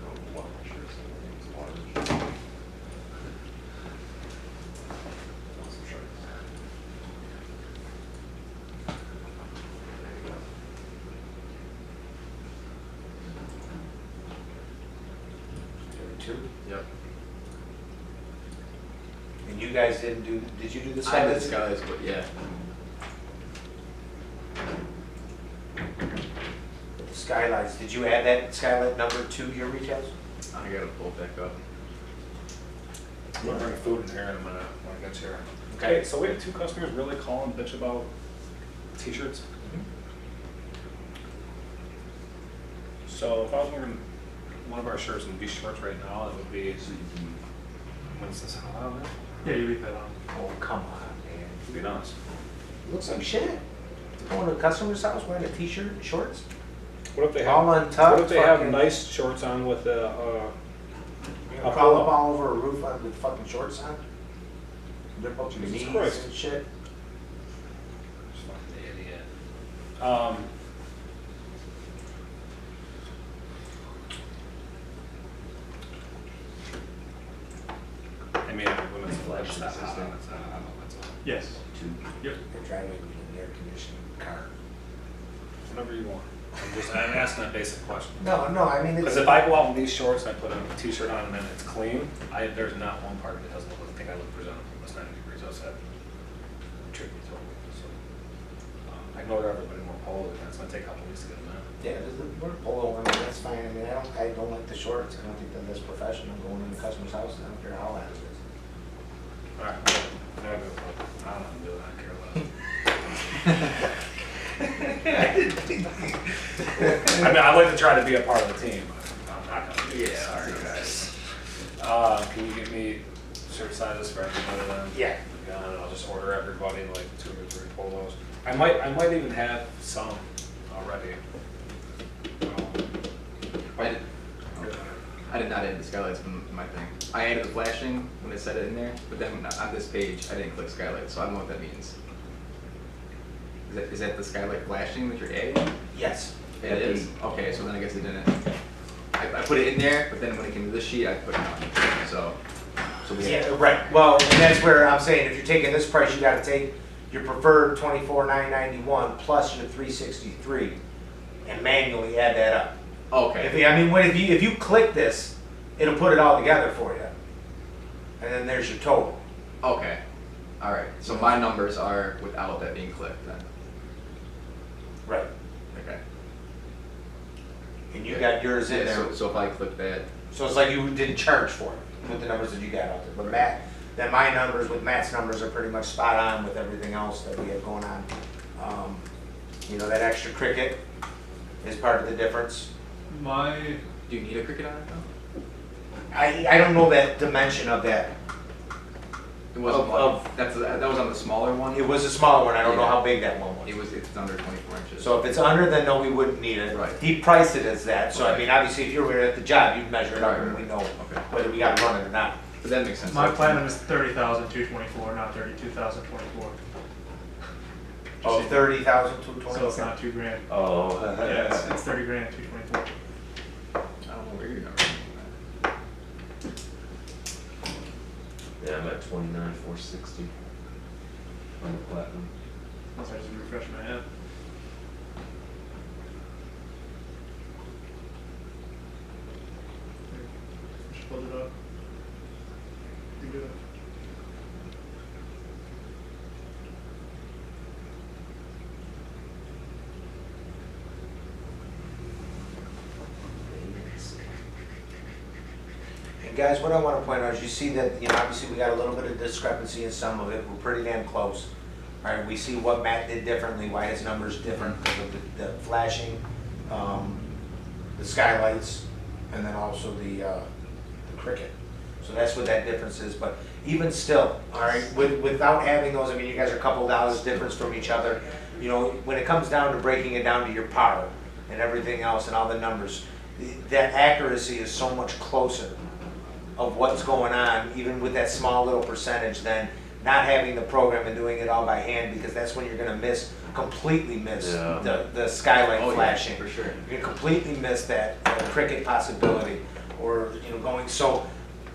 Oh, what shirt size? It's large. Awesome shirts. There you go. 32. Yep. And you guys didn't do, did you do the I did the skylights? skylights, but yeah. The skylights, did you add that skylight number to your retails? I gotta pull it back up. I'm gonna bring food in here in a minute when it gets here. Okay. Okay, so we had 2 customers really call and bitch about t-shirts. So if I was wearing one of our shirts and these shirts right now, it would be, when's this hell out of it? yeah, you leave that on. Oh, come on, man. To be honest. Looks like shit. Going to a customer's house wearing a t-shirt and shorts? What if they All have, untucked, what if they have fucking- nice shorts on with a Crawl up all over a roof with fucking shorts on? Rip up your Jesus knees Christ. and shit? Fucking idiot. I mean, when it's flash, that's not, I don't know, that's all. Yes. Yep. They're driving an air conditioned car. Whatever you want. I'm asking a basic question. No, I mean, Because it's, if I go out in these shorts and I put a t-shirt on and then it's clean, there's not one part of it that doesn't think I look presentable. It's 90 degrees outside. Trick me totally. So, I know that everybody more polo than that. It's gonna take a couple weeks to get them out. yeah, there's the word polo, I mean, that's fine. I mean, I don't like the shorts. I don't think that that's professional going in the customer's house. I don't care how loud it is. All right. I don't know what I'm doing. I don't care less. I mean, I'd like to try to be a part of the team, but I'm not gonna do this. Sorry, guys. Can you get me shirt sizes for everybody then? Yeah. Yeah, and I'll just order everybody like 2 or 3 polos. I might even have some already. I did not add the skylights in my thing. I added the flashing when it said it in there, but then on this page, I didn't click skylights, so I don't know what that means. Is that the skylight flashing that you're adding? Yes. It is? Okay, so then I guess it didn't. I put it in there, but then when it came to this sheet, I put it on. So we Yeah, right. Well, and that's where I'm saying, if you're taking this price, you gotta take your preferred 24,991 plus your 363 and manually add that up. Okay. If you click this, it'll put it all together for you. And then there's your total. Okay. All right. So my numbers are without that being clicked then. Right. Okay. And you got yours in Yeah, there. so if I click that, So it's like you didn't charge for it with the numbers that you got out there. But Matt, then my numbers with Matt's numbers are pretty much spot on with everything else that we have going on. You know, that extra cricket is part of the difference. My, Do you need a cricket on it though? I don't know that dimension of that. It wasn't Of- like, that was on the smaller one? It was a smaller one, I don't know Yeah. how big that one was. It's under 24 inches. So if it's under, then no, we wouldn't need it. Right. He priced it as that, so I Right. mean, obviously, if you were at the job, you'd measure it up and Right. we know Okay. whether we gotta run it or not. But that makes sense. my platinum is 30,224, not 32,024. Oh, 30,000 to 20? So it's not $2,000. Oh. Yeah, it's 30 grand, 224. I don't know where you're number. Yeah, I'm at 29,460 on the platinum. Unless I just refresh my app. Just pulled it up. You do it. And guys, what I wanna point out is you see that, you know, obviously we got a little bit of discrepancy in some of it, we're pretty damn close. Right, we see what Matt did differently, why his number's different, because of the flashing, the skylights, and then also the cricket. So that's what that difference is, but even still, all right, without having those, I mean, you guys are a couple dollars difference from each other. You know, when it comes down to breaking it down to your power and everything else and all the numbers, that accuracy is so much closer of what's going on, even with that small little percentage, than not having the program and doing it all by hand, because that's when you're gonna completely miss Yeah. the skylight Oh, yeah, flashing. for sure. You're gonna completely miss that cricket possibility, or, you know, going, so,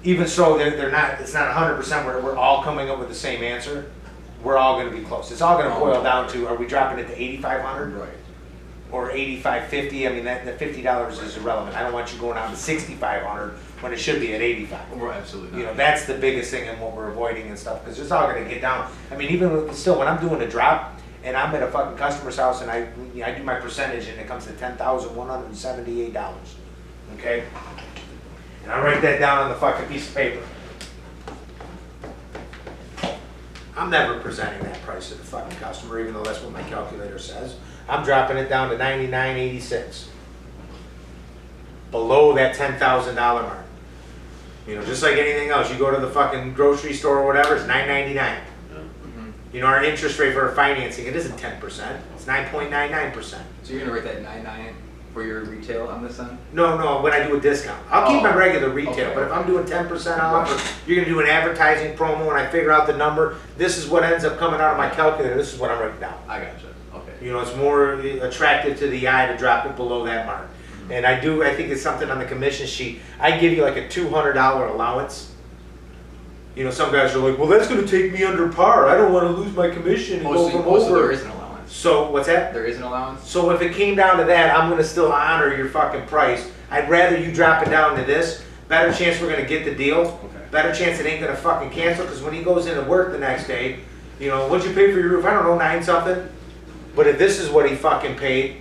even so, they're not, it's not 100% where we're all coming up with the same answer. We're all gonna be close. It's all gonna boil down to, are we dropping it to 8,500? Right. Or 8,550? I mean, that $50 is irrelevant. I don't want you going down to 6,500 when it should be at 85. Right, absolutely. You know, that's the biggest thing in what we're avoiding and stuff, because it's all gonna get down. I mean, even still, when I'm doing a drop, and I'm at a fucking customer's house, and I do my percentage, and it comes to $10,178, okay? And I write that down on the fucking piece of paper. I'm never presenting that price to the fucking customer, even though that's what my calculator says. I'm dropping it down to $99.86. Below that $10,000 mark. You know, just like anything else, you go to the fucking grocery store or whatever, it's $9.99. You know, our interest rate for our financing, it isn't 10%, it's 9.99%. So you're gonna rate that 99 for your retail on this end? No, when I do a discount. I'll keep my Oh, regular retail, okay. but if I'm doing 10% off, or you're gonna do an advertising promo and I figure out the number, this is what ends up coming out of my calculator, this is what I'm writing down. I gotcha. Okay. You know, it's more attractive to the eye to drop it below that mark. And I think it's something on the commission sheet, I give you like a $200 allowance. You know, some guys are like, well, that's gonna take me under par, I don't wanna lose my commission and go from So there over. is an allowance. So, what's that? There is an allowance? So if it came down to that, I'm gonna still honor your fucking price. I'd rather you drop it down to this, better chance we're gonna get the deal. Okay. Better chance it ain't gonna fucking cancel, because when he goes into work the next day, you know, what'd you pay for your roof? I don't know, 9 something. But if this is what he fucking paid,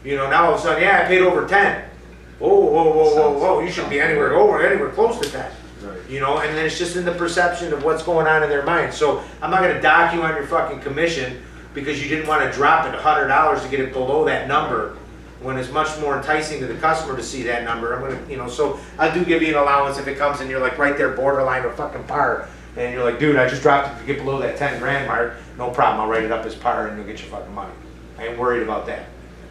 you know, now all of a sudden, yeah, I paid over 10. Whoa, you should be anywhere close to 10. Right. You know, and then it's just in the perception of what's going on in their mind. So I'm not gonna dock you on your fucking commission because you didn't wanna drop it $100 to get it below that number, when it's much more enticing to the customer to see that number. I'm gonna, you know, so I do give you an allowance if it comes and you're like right there borderline of fucking par, and you're like, dude, I just dropped it to get below that 10 grand mark. No problem, I'll write it up as par and you'll get your fucking money. I ain't worried about that.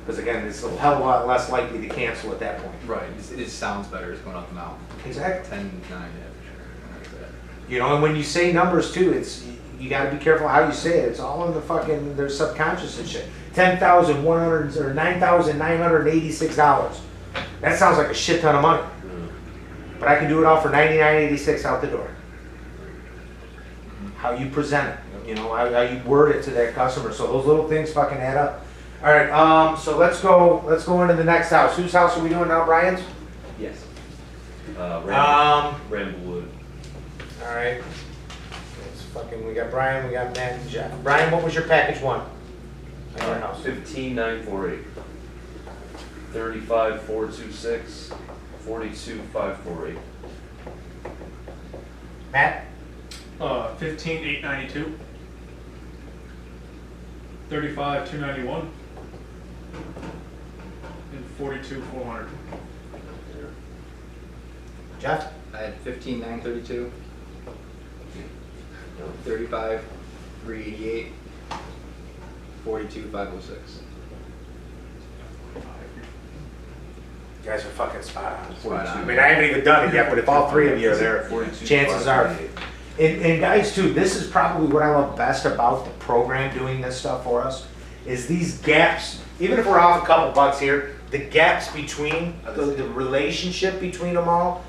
Because again, it's a hell of a lot less likely to cancel at that point. Right, it just sounds better, it's going out the mouth. Exactly. 10, 9, yeah, for sure. I like that. You know, and when you say numbers too, you gotta be careful how you say it. It's all in the fucking, their subconscious and shit. $10,100 or $9,986. That sounds like a shit ton of money. But I can do it all for $99.86 out the door. How you present it, you know, how you word it to that customer. So those little things fucking add up. All right, so let's go into the next house. Whose house are we doing now, Brian's? Yes. Ramblewood. All right. It's fucking, we got Brian, we got Matt and Jeff. Brian, what was your package one? On your house. 15,948. 35,426. 42,548. Matt? 15,892. 35,291. And 42,400. Jeff? I had 15,932, 35, 388, 42,506. You guys are fucking spot on. Spot on. I mean, I haven't even done it yet, but if all three of you are there, 42, chances are. 538. And guys too, this is probably what I love best about the program doing this stuff for us, is these gaps, even if we're off a couple bucks here, the gaps between, the relationship between them all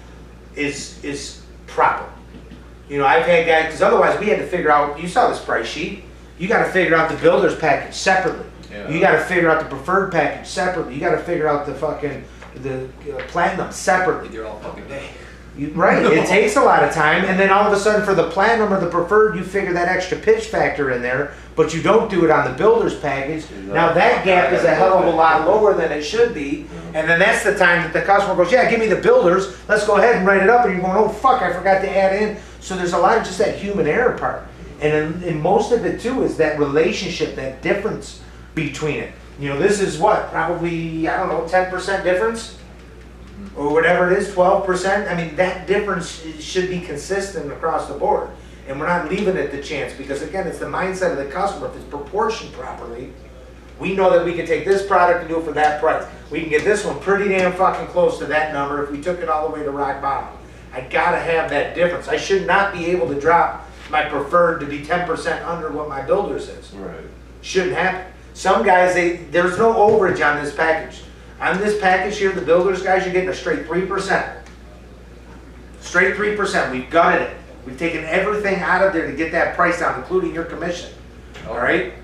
is proper. You know, I've had guys, because otherwise we had to figure out, you saw this price sheet, you gotta figure out the builder's package separately. Yeah. You gotta figure out the preferred package separately, you gotta figure out the fucking, the platinum separately. You're all fucking day. Right, it takes a lot of time, and then all of a sudden for the platinum or the preferred, you figure that extra pitch factor in there, but you don't do it on the builder's package. Now that gap is a hell of a lot lower than it should be, and then that's the time that the customer goes, yeah, give me the builders, let's go ahead and write it up, and you're going, oh fuck, I forgot to add in. So there's a lot of just that human error part. And most of it too is that relationship, that difference between it. You know, this is what, probably, I don't know, 10% difference? Or whatever it is, 12%. I mean, that difference should be consistent across the board. And we're not leaving it to chance, because again, it's the mindset of the customer. If it's proportioned properly, we know that we can take this product and do it for that price. We can get this one pretty damn fucking close to that number if we took it all the way to rock bottom. I gotta have that difference. I should not be able to drop my preferred to be 10% under what my builder's is. Right. Shouldn't happen. Some guys, there's no overage on this package. On this package here, the builders guys, you're getting a straight 3%. Straight 3%. We've gutted it. We've taken everything out of there to get that price down, including your commission. All right?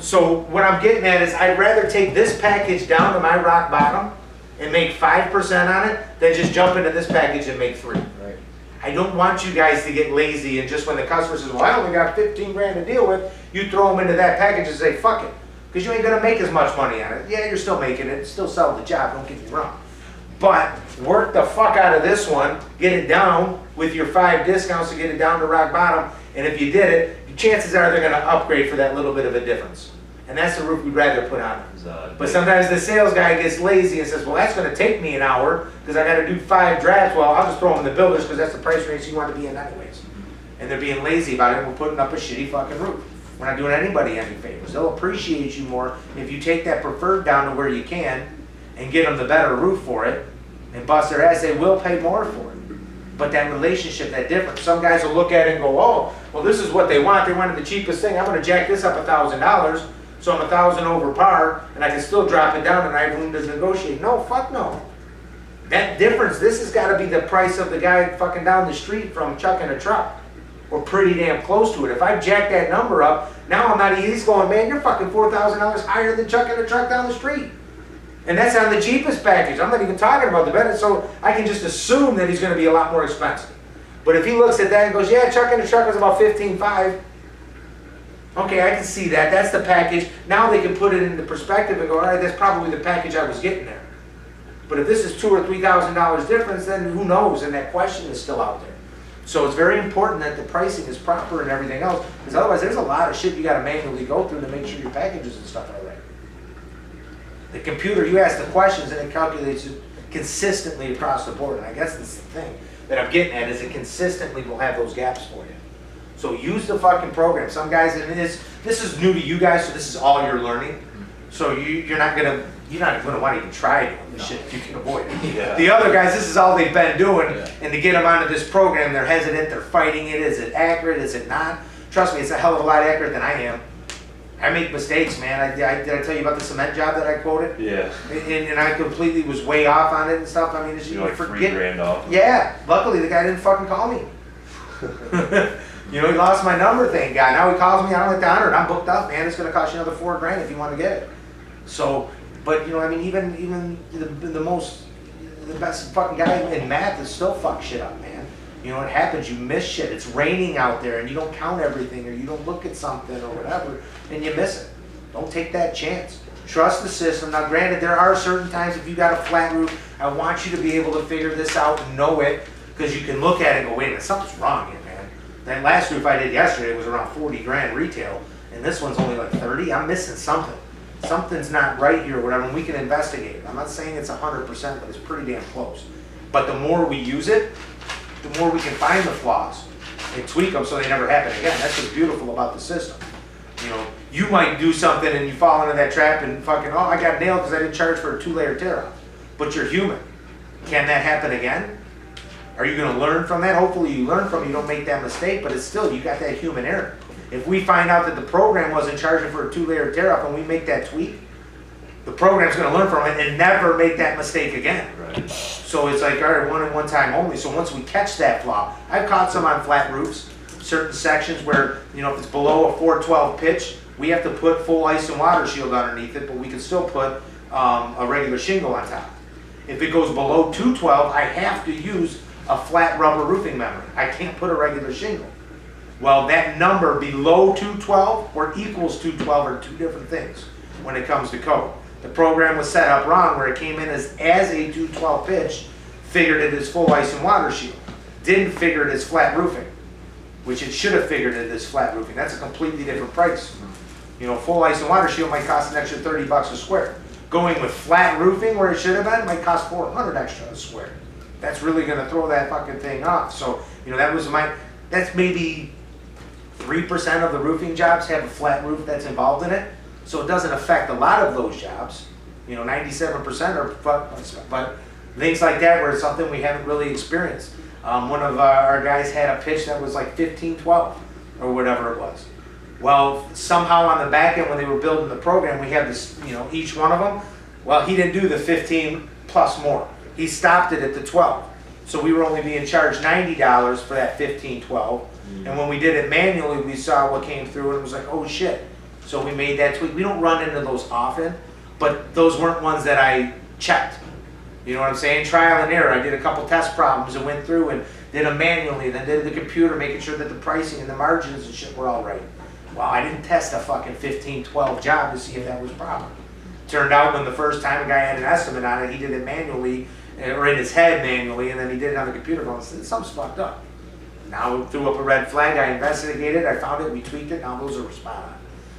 So what I'm getting at is I'd rather take this package down to my rock bottom and make 5% on it than just jump into this package and make 3. Right. I don't want you guys to get lazy and just when the customer says, well, I only got 15 grand to deal with, you throw them into that package and say, fuck it. Because you ain't gonna make as much money on it. Yeah, you're still making it, still selling the job, don't get me wrong. But work the fuck out of this one, get it down with your 5 discounts to get it down to rock bottom, and if you did it, chances are they're gonna upgrade for that little bit of a difference. And that's the roof we'd rather put on it. But sometimes the sales guy gets lazy and says, well, that's gonna take me an hour, because I gotta do 5 drafts. Well, I'll just throw them in the builders, because that's the price range you want to be in anyways. And they're being lazy about it, and we're putting up a shitty fucking roof. We're not doing anybody any favors. They'll appreciate you more if you take that preferred down to where you can and get them the better roof for it and bust their ass. They will pay more for it. But that relationship, that difference. Some guys will look at it and go, oh, well, this is what they want. They wanted the cheapest thing. I'm going to jack this up $1,000, so I'm 1,000 over par, and I can still drop it down and I have room to negotiate. No, fuck no. That difference, this has got to be the price of the guy fucking down the street from chucking a truck. Or pretty damn close to it. If I jack that number up, now I'm not, he's going, man, you're fucking $4,000 higher than chucking a truck down the street. And that's on the cheapest package. I'm not even talking about the better, so I can just assume that he's gonna be a lot more expensive. But if he looks at that and goes, yeah, chucking a truck was about $15,500. Okay, I can see that, that's the package. Now they can put it into perspective and go, all right, that's probably the package I was getting there. But if this is $2,000 or $3,000 difference, then who knows, and that question is still out there. So it's very important that the pricing is proper and everything else, because otherwise there's a lot of shit you gotta manually go through to make sure your packages and stuff are right. The computer, you ask the questions and it calculates it consistently across the board, and I guess that's the thing that I'm getting at, is it consistently will have those gaps for you. So use the fucking program. Some guys, and this is new to you guys, so this is all you're learning. So you're not gonna want to even try doing this shit if you can avoid it. Yeah. The other guys, this is all they've been doing, and to get them onto this program, they're hesitant, they're fighting it. Is it accurate? Is it not? Trust me, it's a hell of a lot accurate than I am. I make mistakes, man. Did I tell you about the cement job that I quoted? Yeah. And I completely was way off on it and stuff. I mean, it's, You're like forget. $3 grand off. Yeah. Luckily, the guy didn't fucking call me. You know, he lost my number, thank God. Now he calls me, I don't like to honor it. I'm booked up, man. It's going to cost you another $4 grand if you want to get it. So, but you know, I mean, even the best fucking guy in math is still fuck shit up, man. You know, it happens, you miss shit. It's raining out there and you don't count everything, or you don't look at something or whatever, and you miss it. Don't take that chance. Trust the system. Now granted, there are certain times if you got a flat roof, I want you to be able to figure this out and know it, because you can look at it and go, wait a minute, something's wrong here, man. That last roof I did yesterday was around 40 grand retail, and this one's only like 30. I'm missing something. something's not right here, whatever, and we can investigate it. I'm not saying it's 100%, but it's pretty damn close. But the more we use it, the more we can find the flaws and tweak them so they never happen again. That's what's beautiful about the system. You know, you might do something and you fall into that trap and fucking, oh, I got nailed because I didn't charge for a 2-layer tear-off. But you're human. Can that happen again? Are you going to learn from that? Hopefully you learn from it, you don't make that mistake, but it's still, you got that human error. If we find out that the program wasn't charging for a 2-layer tear-off and we make that tweak, the program's going to learn from it and never make that mistake again. Right. So it's like, all right, one and one time only. So once we catch that flaw, I've caught some on flat roofs, certain sections where, you know, if it's below a 412 pitch, we have to put full ice and water shield underneath it, but we can still put a regular shingle on top. If it goes below 212, I have to use a flat rubber roofing membrane. I can't put a regular shingle. Well, that number below 212 or equals 212 are two different things when it comes to code. The program was set up wrong where it came in as a 212 pitch, figured it as full ice and water shield. Didn't figure it as flat roofing, which it should have figured it as flat roofing. That's a completely different price. You know, full ice and water shield might cost an extra 30 bucks a square. Going with flat roofing where it should have been might cost 400 extra a square. That's really gonna throw that fucking thing off. So, you know, that's maybe 3% of the roofing jobs have a flat roof that's involved in it. So it doesn't affect a lot of those jobs. You know, 97% are, but things like that where it's something we haven't really experienced. One of our guys had a pitch that was like 1512 or whatever it was. Well, somehow on the back end when they were building the program, we had this, you know, each one of them. Well, he didn't do the 15 plus more. He stopped it at the 12. So we were only being charged $90 for that 1512. And when we did it manually, we saw what came through and it was like, oh shit. So we made that tweak. We don't run into those often, but those weren't ones that I checked. You know what I'm saying? Trial and error. I did a couple test problems and went through and did them manually, then did the computer, making sure that the pricing and the margins and shit were all right. Well, I didn't test a fucking 1512 job to see if that was proper. Turned out when the first time a guy had an estimate on it, he did it manually, or in his head manually, and then he did it on the computer phone and said, something's fucked up. Now it threw up a red flag, I investigated, I found it, we tweaked it, now those are spot on.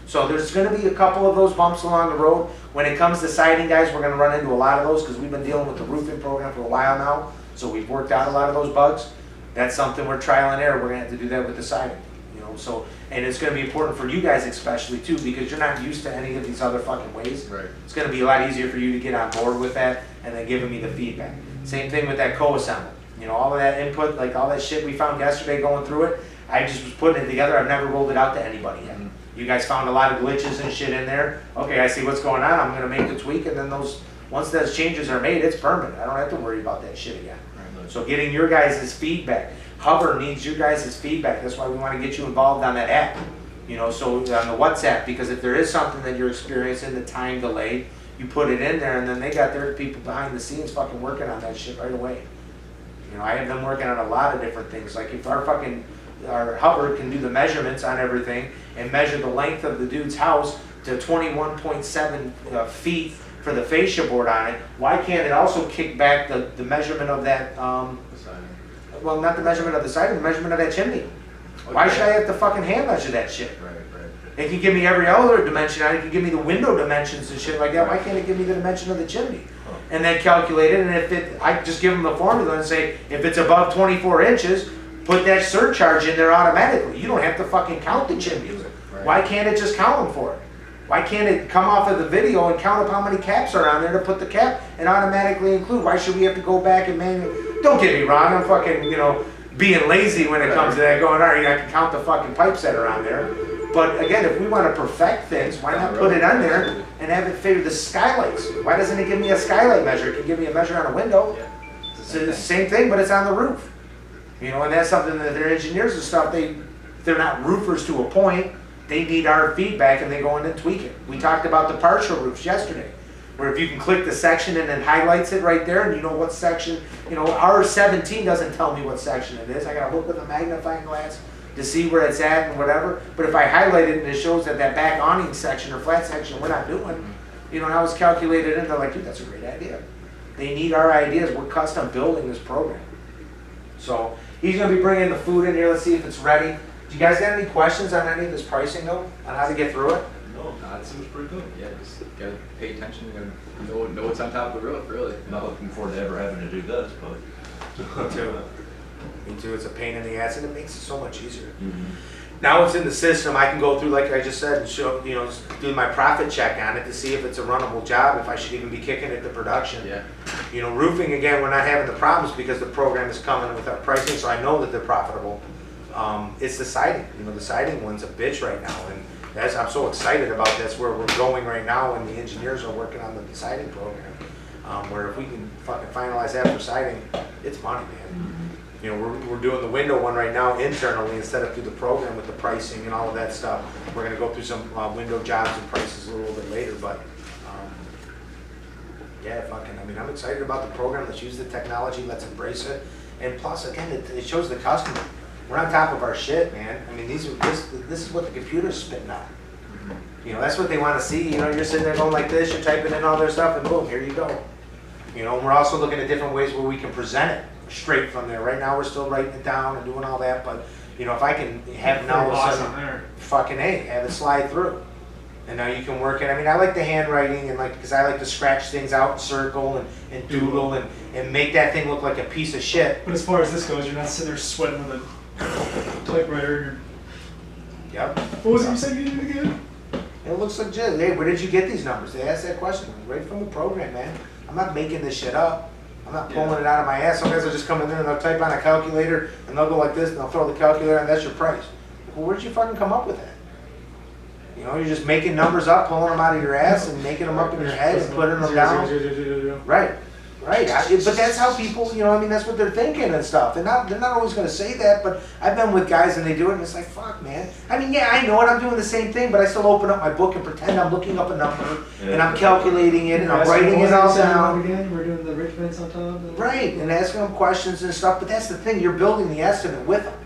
So there's going to be a couple of those bumps along the road. When it comes to siding, guys, we're going to run into a lot of those because we've been dealing with the roofing program for a while now. So we've worked out a lot of those bugs. That's something we're trial and error. We're going to have to do that with the siding. You know, so, and it's going to be important for you guys especially too because you're not used to any of these other fucking ways. Right. It's going to be a lot easier for you to get on board with that and then giving me the feedback. Same thing with that co-assemble. You know, all of that input, like all that shit we found yesterday going through it, I just was putting it together. I've never rolled it out to anybody yet. You guys found a lot of glitches and shit in there. Okay, I see what's going on. I'm gonna make the tweak, and then once those changes are made, it's permanent. I don't have to worry about that shit again. Right. So getting your guys' feedback. Hover needs your guys' feedback. That's why we want to get you involved on that app. You know, so on the WhatsApp, because if there is something that you're experiencing, the time delay, you put it in there, and then they got their people behind the scenes fucking working on that shit right away. You know, I have them working on a lot of different things. Like if our hover can do the measurements on everything and measure the length of the dude's house to 21.7 feet for the fascia board on it, why can't it also kick back the measurement of that, well, not the measurement of the siding, the measurement of that chimney? Why should I have to fucking hand measure that shit? Right. It can give me every other dimension on it. It can give me the window dimensions and shit like that. Why can't it give me the dimension of the chimney? And then calculate it, and I just give them the formula and say, if it's above 24 inches, put that surcharge in there automatically. You don't have to fucking count the chimneys. Right. Why can't it just count them for it? Why can't it come off of the video and count up how many caps are on there to put the cap and automatically include? Why should we have to go back and manually? Don't get me wrong, I'm fucking, you know, being lazy when it comes to that, going, all right, I can count the fucking pipes that are on there. But again, if we want to perfect things, why not put it on there and have it figure the skylights? Why doesn't it give me a skylight measure? It can give me a measure on a window. It's the same thing, but it's on the roof. You know, and that's something that their engineers and stuff, they're not roofers to a point. They need our feedback and they go in and tweak it. We talked about the partial roofs yesterday, where if you can click the section and it highlights it right there and you know what section, you know, R17 doesn't tell me what section it is. I gotta look with a magnifying glass to see where it's at and whatever. But if I highlight it and it shows that back awning section or flat section we're not doing, you know, and I was calculated and they're like, dude, that's a great idea. They need our ideas. We're custom building this program. So he's gonna be bringing the food in here. Let's see if it's ready. Do you guys got any questions on any of this pricing though? On how to get through it? No, that seems pretty good. Yeah, just gotta pay attention and know what's on top of the roof, really. I'm not looking forward to ever having to do this, but. Me too. Me too, it's a pain in the ass and it makes it so much easier. Now it's in the system, I can go through, like I just said, and show, you know, do my profit check on it to see if it's a runnable job, if I should even be kicking it to production. Yeah. You know, roofing, again, we're not having the problems because the program is coming with our pricing, so I know that they're profitable. It's the siding, you know, the siding one's a bitch right now, and that's, I'm so excited about that's where we're going right now, and the engineers are working on the siding program. Where if we can fucking finalize that for siding, it's money, man. You know, we're doing the window one right now internally instead of through the program with the pricing and all of that stuff. We're gonna go through some window jobs and prices a little bit later, but yeah, fucking, I mean, I'm excited about the program. Let's use the technology, let's embrace it. And plus, again, it shows the customer, we're on top of our shit, man. I mean, this is what the computer's spitting out. You know, that's what they wanna see. You know, you're sitting there going like this, you're typing in all their stuff, and boom, here you go. You know, and we're also looking at different ways where we can present it straight from there. Right now, we're still writing it down and doing all that, but, you know, if I can have now all of a Awesome sudden, there. fucking A, have it slide through. And now you can work it. I mean, I like the handwriting and like, because I like to scratch things out and circle and doodle and make that thing look like a piece of shit. But as far as this goes, you're not sitting there sweating with a typewriter. Yep. What was it you said you did again? It looks legit. Hey, where did you get these numbers? They asked that question right from the program, man. I'm not making this shit up. I'm not pulling it out of my ass. Some guys will just come in there and they'll type on a calculator and they'll go like this and they'll throw the calculator and that's your price. Well, where'd you fucking come up with that? You know, you're just making numbers up, pulling them out of your ass and making them up in your head and putting them down. Right, right. But that's how people, you know, I mean, that's what they're thinking and stuff. They're not always going to say that, but I've been with guys and they do it and it's like, fuck, man. I mean, yeah, I know it. I'm doing the same thing, but I still open up my book and pretend I'm looking up a number and I'm calculating it and I'm writing it all down. We're doing the rich on top. Right, and asking them questions and stuff, but that's the thing, you're building the estimate with them.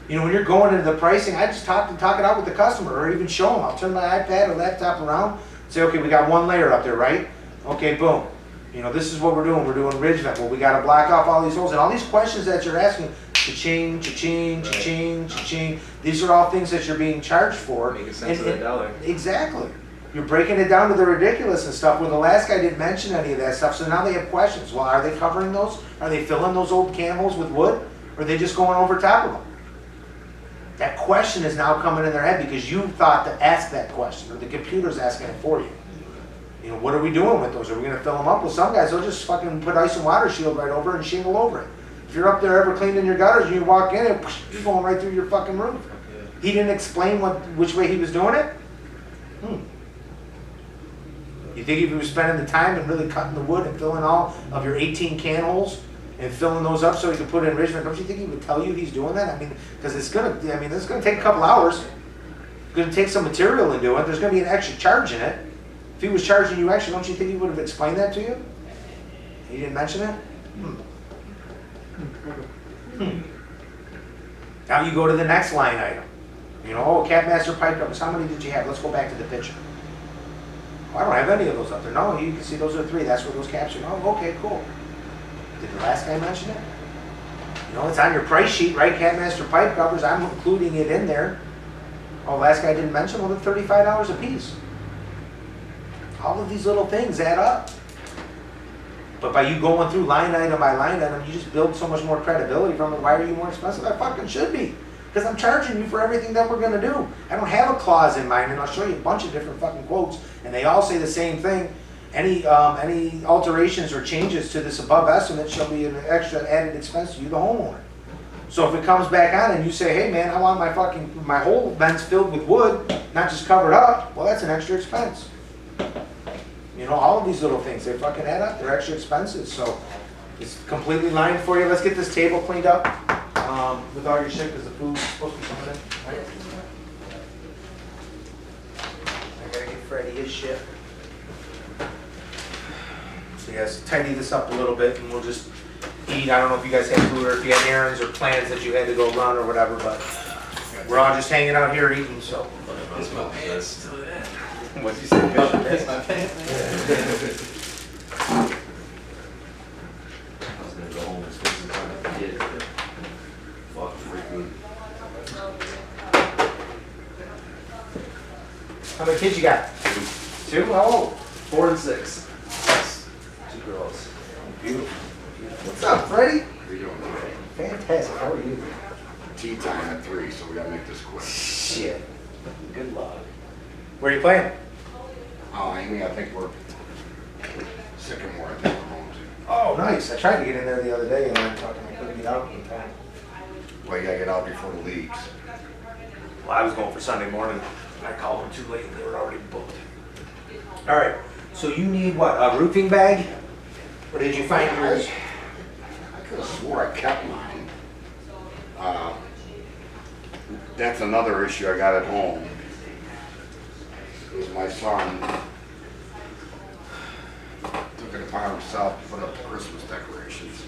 You know, when you're going into the pricing, I just talk it out with the customer or even show them. I'll turn my iPad or laptop around, say, okay, we got one layer up there, right? Okay, boom. You know, this is what we're doing ridge vent. Well, we got to block off all these holes. And all thing questions that you're asking, cha-ching, cha-ching, cha-ching, cha-ching, these are all things that you're being charged for. Making sense of that dollar. Exactly. You're breaking it down to the ridiculous and stuff, where the last guy didn't mention any of that stuff, so now they have questions. Well, are they covering those? Are they filling those old can holes with wood? Or are they just going over top of them? That question is now coming in their head because you thought to ask that question, or the computer's asking it for you. You know, what are we doing with those? Are we going to fill them up? Well, some guys, they'll just fucking put ice and water shield right over it and shingle over it. If you're up there ever cleaning your gutters and you walk in, you're going right through your fucking roof. He didn't explain which way he was doing it? You think if he was spending the time and really cutting the wood and filling all of your 18 can holes and filling those up so he could put in enrichment, don't you think he would tell you he's doing that? I mean, because it's gonna take a couple hours. It's gonna take some material into it. There's gonna be an extra charge in it. If he was charging you extra, don't you think he would have explained that to you? He didn't mention it? Now you go to the next line item. You know, oh, Capmaster pipe covers, how many did you have? Let's go back to the picture. Oh, I don't have any of those up there. No, you can see those are 3. That's where those caps are. Oh, okay, cool. Did the last guy mention it? You know, it's on your price sheet, right? Capmaster pipe covers, I'm including it in there. Oh, last guy didn't mention, well, they're $35 a piece. All of these little things add up. But by you going through line item by line item, you just build so much more credibility from it. Why are you more expensive? I fucking should be. Because I'm charging you for everything that we're going to do. I don't have a clause in mind, and I'll show you a bunch of different fucking quotes, and they all say the same thing. Any alterations or changes to this above estimate shall be an extra added expense to you, the homeowner. So if it comes back on and you say, hey man, I want my whole vents filled with wood, not just covered up, well, that's an extra expense. You know, all of these little things, they fucking add up. They're extra expenses. So it's completely lined for you. Let's get this table cleaned up with all your shit because the food's supposed to be coming in. Right? I gotta get Freddie his shit. So yes, tidy this up a little bit and we'll just eat. I don't know if you guys had food or if you had errands or plans that you had to go run or whatever, but we're all just hanging out here eating, so. It's my pants. What'd you say? It's my pants. I was gonna go home and spend some time with the kids, but fuck free food. How many kids you got? Two? How old? 4 and 6. Yes. 2 girls. Beautiful. What's up, Freddie? How you doing today? Fantastic. How are you? Tea time at 3, so we gotta make this quick. Shit. Good luck. Where are you playing? Oh, Amy, I think we're Sycamore, I think we're going to. Oh, nice. I tried to get in there the other day and I thought I couldn't get out in time. Well, you gotta get out before the leagues. Well, I was going for Sunday morning. I called them too late and they were already booked. All right. So you need what? A roofing bag? Or did you find yours? I could have swore I kept mine. That's another issue I got at home. Is my son took it upon himself to put up the Christmas decorations.